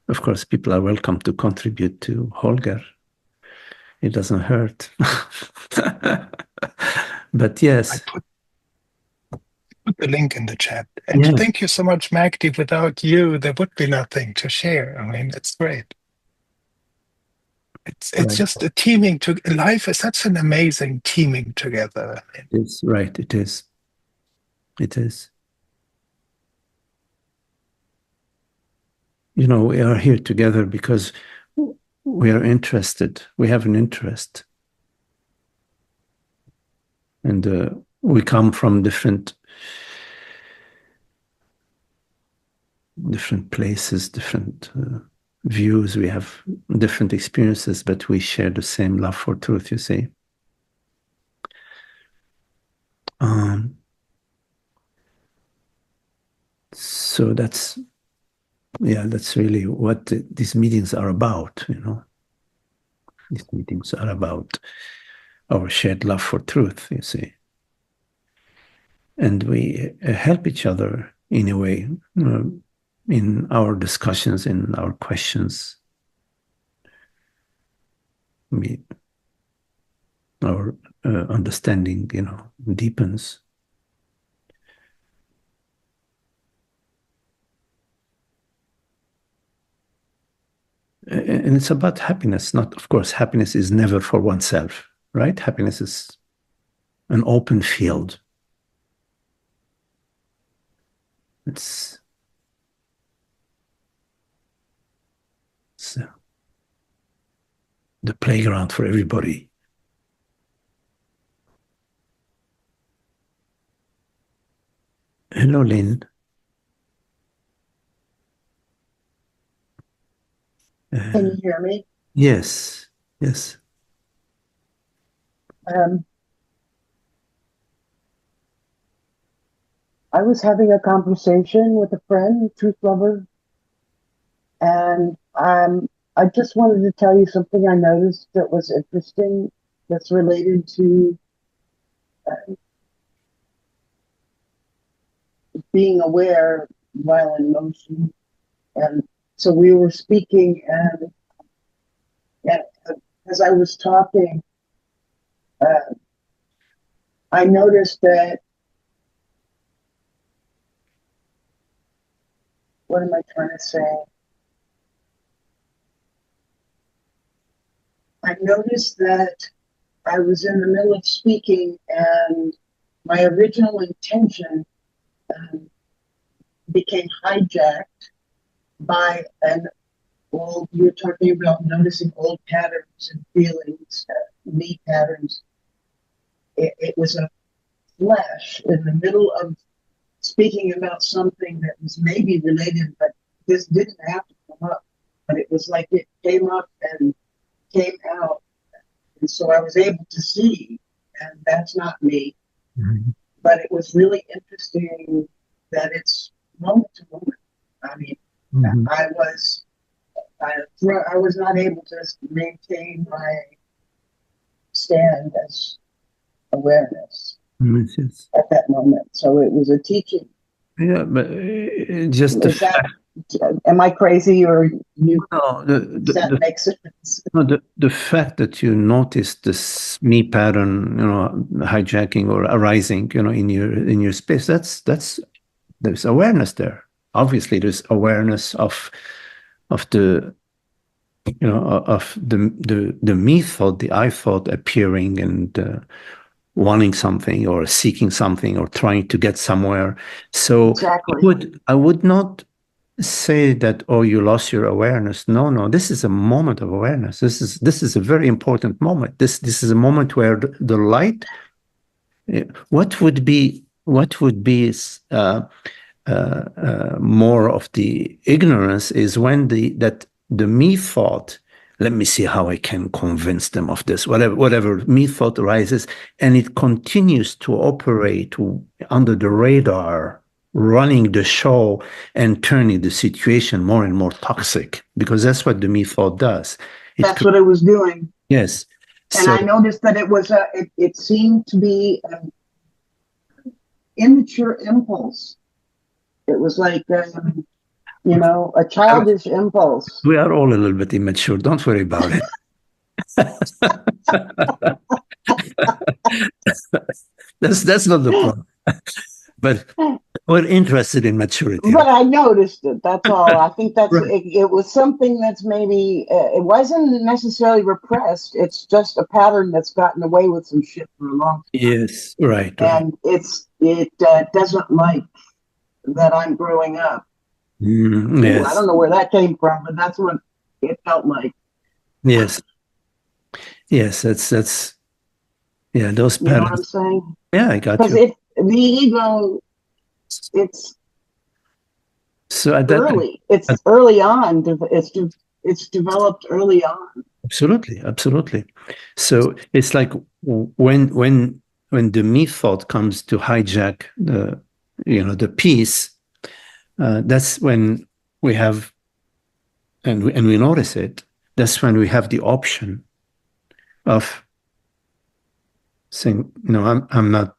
Of course, people are welcome to contribute to Holger. It doesn't hurt. But yes. I put the link in the chat. And thank you so much, Magdi. Without you, there would be nothing to share. I mean, it's great. It's just a teaming. Life is such an amazing teaming together. It's right. It is. It is. We are here together because we are interested. We have an interest. And we come from different places, different views. We have different experiences, but we share the same love for truth, you see. So that's really what these meetings are about, These meetings are about our shared love for truth, you see. And we help each other in a way, in our discussions, in our questions. Our understanding, deepens. And it's about happiness. Not, of course, happiness is never for oneself, right? Happiness is an open field. It's the playground for everybody. Hello, Lynn. Can you hear me? Yes, yes. I was having a conversation with a friend, truth lover, and I just wanted to tell you something I noticed that was interesting that's related to being aware while in motion. And so we were speaking, and as I was talking, I noticed that, what am I trying to say? I noticed that I was in the middle of speaking, and my original intention became hijacked by an old, you were talking about noticing old patterns and feelings, me patterns. It was a flash in the middle of speaking about something that was maybe related, but this didn't have to come up. But it was like it came up and came out. And so I was able to see, and that's not me. Mm-hmm. But it was really interesting that it's moment to moment. I mean, Mm-hmm. I was not able to maintain my stand as awareness Yes. at that moment. So it was a teaching. Yeah, but just the Is that, fact. am I crazy, or you, No, does that make sense? no, the fact that you notice this me pattern, hijacking or arising, in your space, there's awareness there. Obviously, there's awareness of the of the me thought, the I thought appearing and wanting something or seeking something or trying to get somewhere. So Exactly. I would not say that, oh, you lost your awareness. No, this is a moment of awareness. This is a very important moment. This is a moment where the light, what would be more of the ignorance is when the me thought, let me see how I can convince them of this, whatever me thought arises, and it continues to operate under the radar, running the show and turning the situation more and more toxic, because that's what the me thought does. That's what it was doing. Yes. And I noticed that it was it seemed to be an immature impulse. It was like, a childish impulse. We are all a little bit immature. Don't worry about it. That's not the problem. But we're interested in maturity. But I noticed it. That's all. I think that's right. It was something that's maybe it wasn't necessarily repressed. It's just a pattern that's gotten away with some shit for a long time. Yes, right. And it doesn't like that I'm growing up. Yes. I don't know where that came from, but that's what it felt like. Yes. Yes, that's yeah, those patterns. You know what I'm saying? Yeah, I got you. Because the ego, it's so at early. It's early on. It's developed early on. Absolutely. So it's like when the me thought comes to hijack the piece, that's when we have, and we notice it. That's when we have the option of saying, I'm not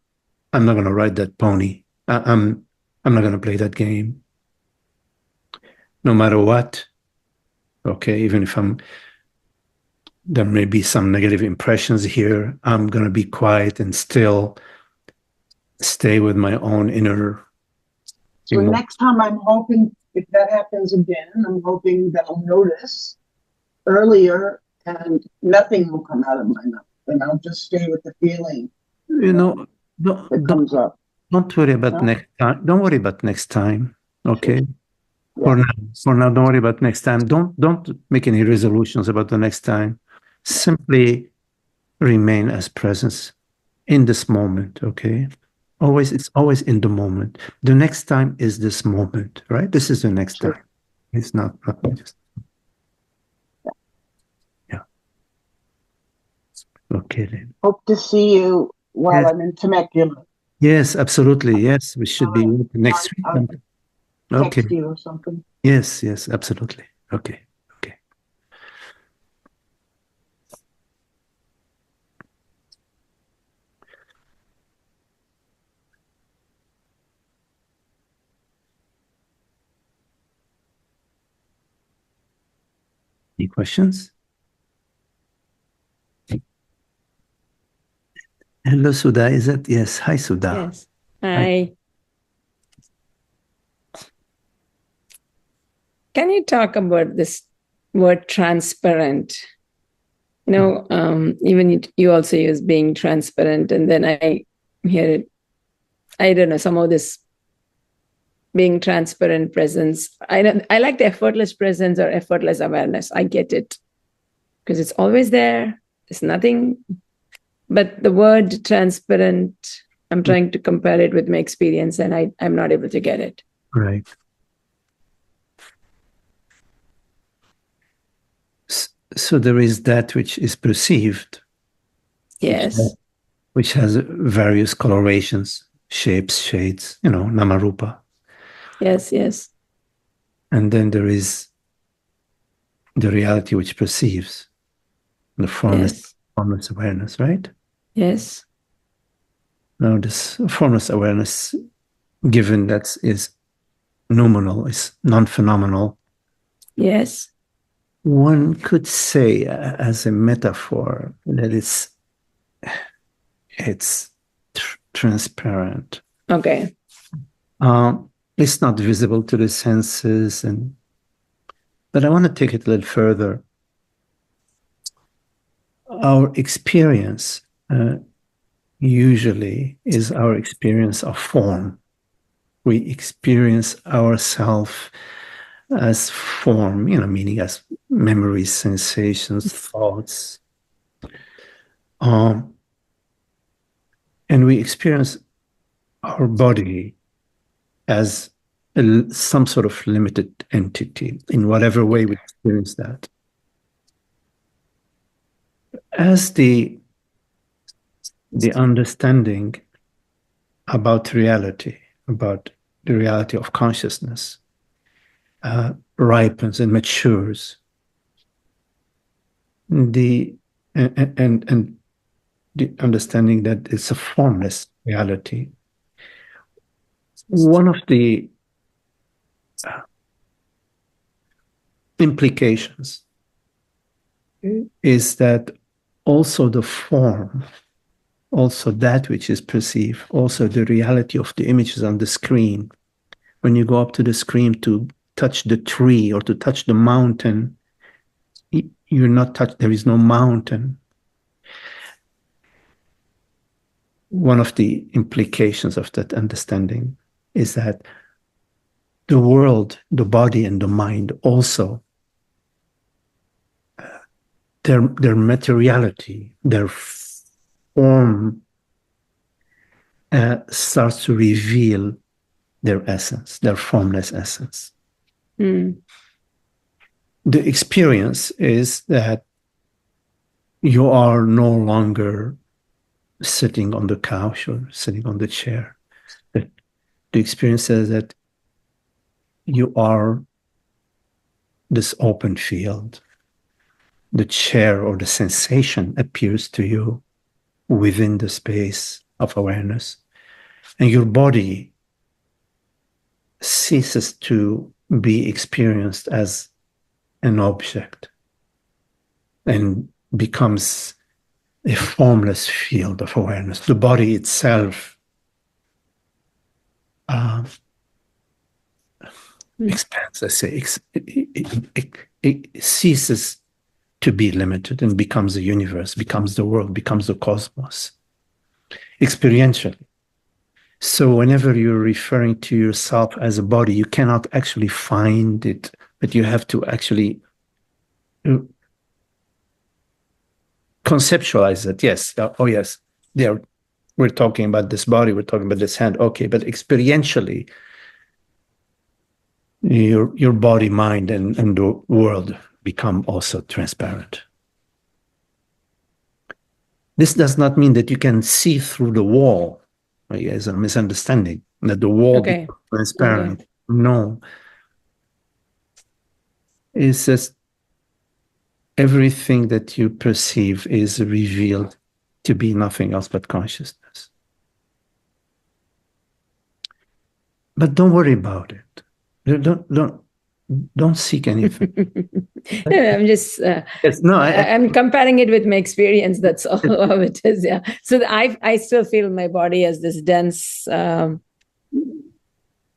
going to ride that pony. I'm not going to play that game. No matter what. Okay, even if there may be some negative impressions here, I'm going to be quiet and still stay with my own inner. So next time, I'm hoping, if that happens again, I'm hoping that I'll notice earlier and nothing will come out of my mouth, and I'll just stay with the feeling. That comes up. Don't worry about next time. Don't worry about next time. Okay. Sure. Yeah. For now, don't worry about next time. Don't make any resolutions about the next time. Simply remain as presence in this moment. Okay. It's always in the moment. The next time is this moment, right? This is the next time. It's not just. Yeah. Okay then. Hope to see you while I'm in Temecula. Yes, absolutely. Yes, we should be next week. I'll text you or something. Yes, absolutely. Okay. Any questions? Hello, Sudha. Is it? Yes. Hi, Sudha. Yes. Hi. Can you talk about this word transparent? Even you also use being transparent, and then I hear it. I don't know, some of this being transparent presence. I like the effortless presence or effortless awareness. I get it because it's always there. There's nothing. But the word transparent, I'm trying to compare it with my experience, and I'm not able to get it. Right. So there is that which is perceived. Yes. Which has various colorations, shapes, shades, namarupa. Yes, yes. And then there is the reality which perceives, the formless awareness, right? Yes. Now, this formless awareness, given that is nominal, is non-phenomenal. Yes. One could say, as a metaphor, that it's transparent. Okay. It's not visible to the senses, but I want to take it a little further. Our experience usually is our experience of form. We experience ourselves as form, meaning as memories, sensations, thoughts. And we experience our body as some sort of limited entity in whatever way we experience that. As the understanding about reality, about the reality of consciousness, ripens and matures, and the understanding that it's a formless reality. One of the implications is that also the form, also that which is perceived, also the reality of the images on the screen. When you go up to the screen to touch the tree or to touch the mountain, you're not touched, there is no mountain. One of the implications of that understanding is that the world, the body and the mind also, their materiality, their form starts to reveal their essence, their formless essence. Mm. The experience is that you are no longer sitting on the couch or sitting on the chair. But the experience is that you are this open field. The chair or the sensation appears to you within the space of awareness, and your body ceases to be experienced as an object and becomes a formless field of awareness. The body itself expands, I say, it ceases to be limited and becomes a universe, becomes the world, becomes the cosmos, experientially. So whenever you're referring to yourself as a body, you cannot actually find it, but you have to actually conceptualize it. Yes. Oh, yes. We're talking about this body. We're talking about this hand. Okay. But experientially, your body, mind, and the world become also transparent. This does not mean that you can see through the wall. As a misunderstanding that the wall becomes transparent. Okay. No. It's just everything that you perceive is revealed to be nothing else but consciousness. But don't worry about it. Don't seek anything. No, I'm just Yes, no, I'm comparing it with my experience. That's all how it is. Yeah. So I still feel my body as this dense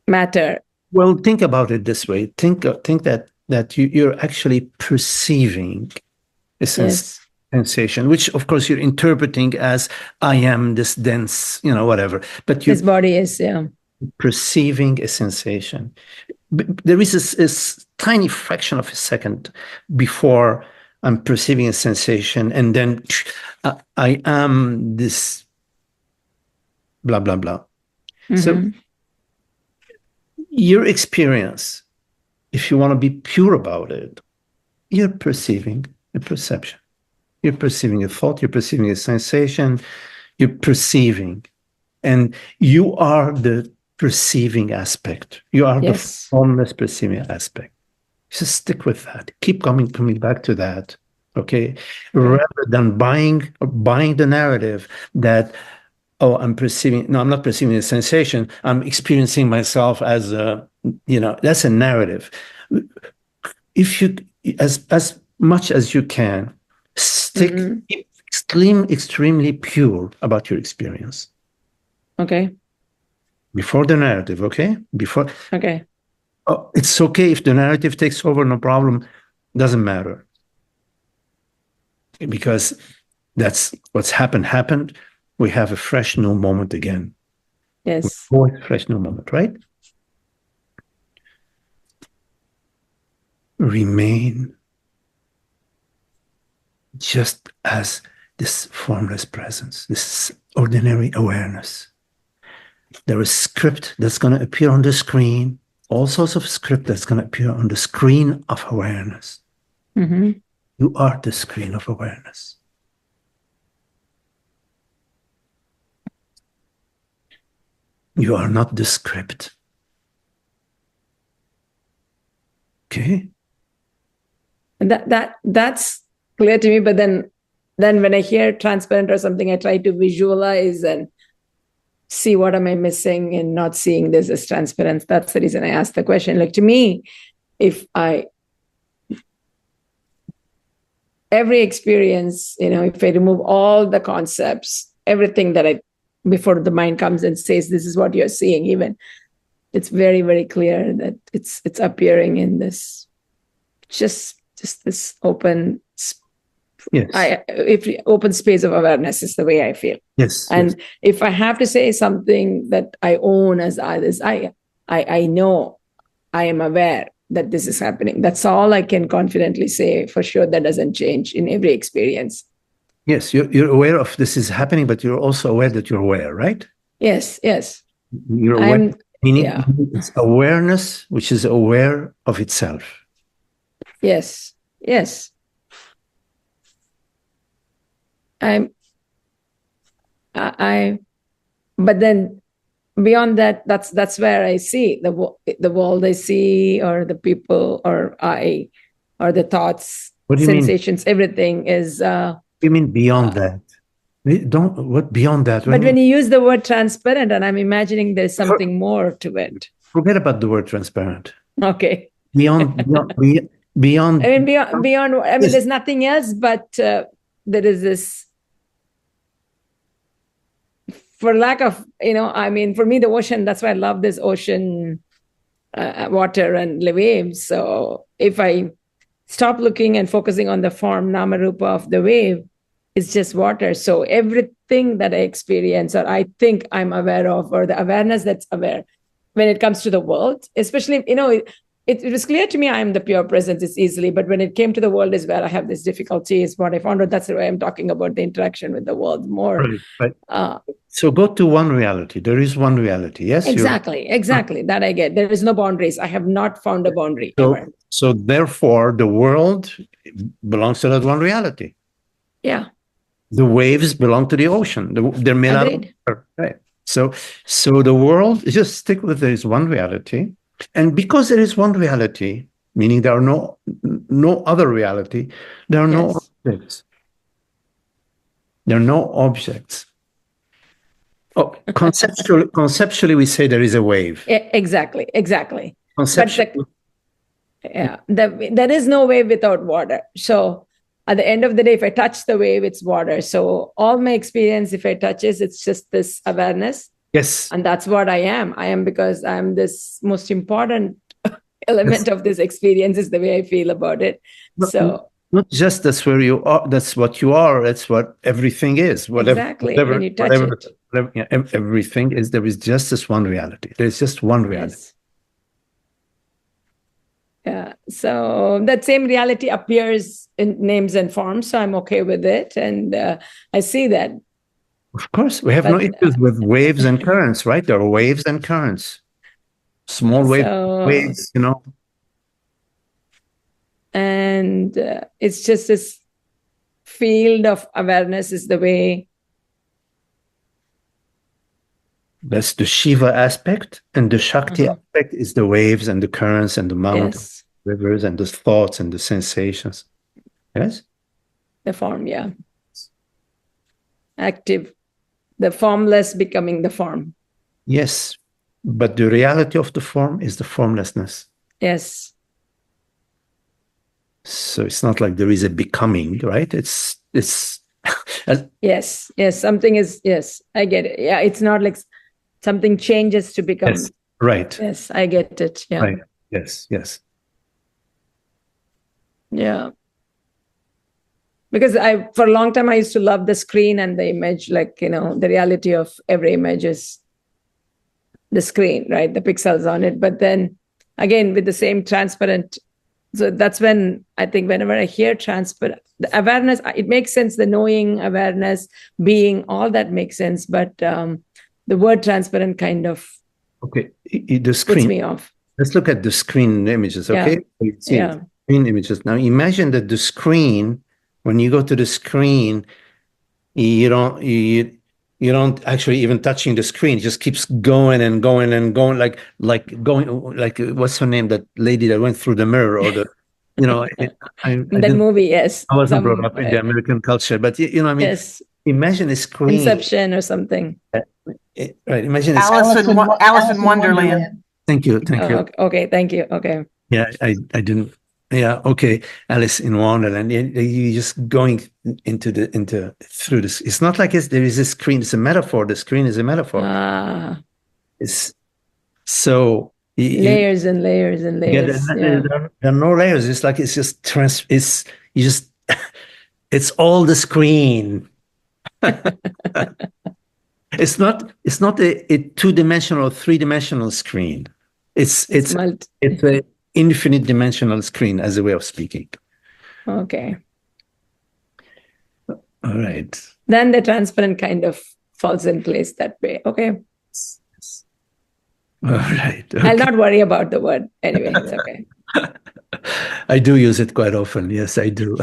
matter. well, think about it this way. Think that you're actually perceiving a Yes. sensation, which of course you're interpreting as I am this dense, whatever. But you're This body is, yeah. perceiving a sensation. There is a tiny fraction of a second before I'm perceiving a sensation, and then I am this blah, blah, blah. So your experience, if you want to be pure about it, you're perceiving a perception. You're perceiving a thought, you're perceiving a sensation, you're perceiving. And you are the perceiving aspect. You are the formless perceiving aspect. Just stick with that. Keep coming back to that. Okay? Rather than buying the narrative that, oh, I'm not perceiving a sensation. I'm experiencing myself as that's a narrative. If you, as much as you can, stick extremely pure about your experience. Okay. Before the narrative, okay? Okay. Oh, it's okay if the narrative takes over, no problem. Doesn't matter. Because that's what's happened. We have a fresh new moment again. Yes. Fresh new moment, right? Remain just as this formless presence, this ordinary awareness. There is script that's going to appear on the screen, all sorts of script that's going to appear on the screen of awareness. You are the screen of awareness. You are not the script. Okay? That's clear to me, but then when I hear transparent or something, I try to visualize and see what am I missing in not seeing this as transparent. That's the reason I asked the question. Like, to me, every experience, if I remove all the concepts, everything that before the mind comes and says, this is what you're seeing, even, it's very, very clear that it's appearing in this, just this open, open space of awareness is the way I feel. Yes. And if I have to say something that I own as others, I know, I am aware that this is happening. That's all I can confidently say. For sure, that doesn't change in every experience. Yes, you're aware of this is happening, but you're also aware that you're aware, right? Yes. You're aware, meaning it's awareness which is aware of itself. Yes. But then beyond that, that's where I see the world I see, or the people, or I, or the thoughts, sensations, everything is. What do you mean beyond that? What beyond that? But when you use the word transparent, and I'm imagining there's something more to it. Forget about the word transparent. Okay. Beyond. I mean, beyond. I mean, there's nothing else, but there is this. For lack of, I mean, for me, the ocean, that's why I love this ocean, water and the waves. So if I stop looking and focusing on the form, Namarupa of the wave, it's just water. So everything that I experience, or I think I'm aware of, or the awareness that's aware, when it comes to the world, especially, it was clear to me I am the pure presence, it's easily, but when it came to the world is where I have this difficulty, is what I found out. That's the way I'm talking about the interaction with the world more. Right. So go to one reality. There is one reality. Yes. Exactly. That I get. There is no boundaries. I have not found a boundary ever. So therefore, the world belongs to that one reality. Yeah. The waves belong to the ocean. They're made out of water. Right. So the world, just stick with there is one reality. And because there is one reality, meaning there are no other reality, there are no objects. There are no objects. Oh, conceptually, we say there is a wave. Exactly. Conceptually, Yeah, there is no wave without water. So at the end of the day, if I touch the wave, it's water. So all my experience, if I touch it, it's just this awareness. Yes. And that's what I am. I am because I'm this most important element of this experience is the way I feel about it. So not just that's where you are, that's what you are, that's what everything is. Exactly. When you touch it. Yeah, everything is, there is just this one reality. There's just one reality. Yes. Yeah. So that same reality appears in names and forms. So I'm okay with it. And I see that. Of course, we have no issues with waves and currents, right? There are waves and currents. Small waves, you know. And it's just this field of awareness is the way. That's the Shiva aspect, and the Shakti aspect is the waves and the currents and the mountains, rivers and the thoughts and the sensations. Yes? The form, yeah. Active. The formless becoming the form. Yes. But the reality of the form is the formlessness. Yes. So it's not like there is a becoming, right? It's yes. Something is, yes, I get it. Yeah, it's not like something changes to become. Yes, right. Yes, I get it. Yeah. Right. Yes. Yeah. Because for a long time, I used to love the screen and the image, like, you know, the reality of every image is the screen, right? The pixels on it. But then again, with the same transparent. So that's when I think whenever I hear transparent, the awareness, it makes sense. The knowing, awareness, being, all that makes sense. But the word transparent kind of the screen puts me off. Let's look at the screen images, okay? Yeah. Screen images. Now imagine that the screen, when you go to the screen, you don't actually even touching the screen. It just keeps going and going and going, like what's her name? That lady that went through the mirror, or the, you know, that movie, yes. I wasn't brought up in the American culture, but you know, I mean, yes. Imagine a screen. Inception or something. Right. Imagine Alice in Wonderland. Thank you. Okay. Thank you. Okay. Yeah, I didn't. Yeah. Okay. Alice in Wonderland. You just going through this. It's not like there is a screen. It's a metaphor. The screen is a metaphor. It's so layers and layers and layers. Yeah, there are no layers. It's like it's just it's all the screen. It's not a two-dimensional, three-dimensional screen. It's an infinite dimensional screen, as a way of speaking. Okay. All right. Then the transparent kind of falls in place that way. Okay. All right. Okay. I'll not worry about the word. Anyway, it's okay. I do use it quite often. Yes, I do.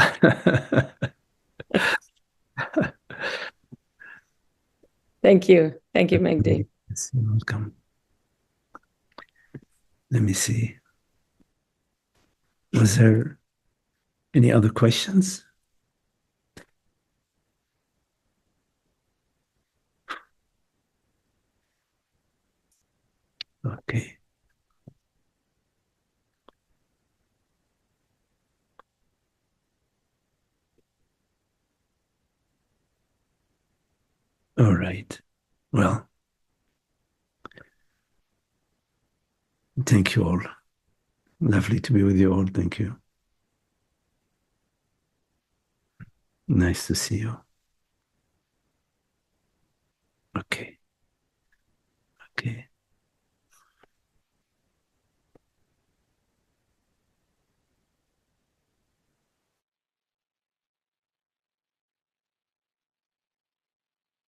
Thank you. Thank you, Magdi. Yes, you're welcome. Let me see. Was there any other questions? Okay. All right. Well, thank you all. Lovely to be with you all. Thank you. Nice to see you. Okay. Okay.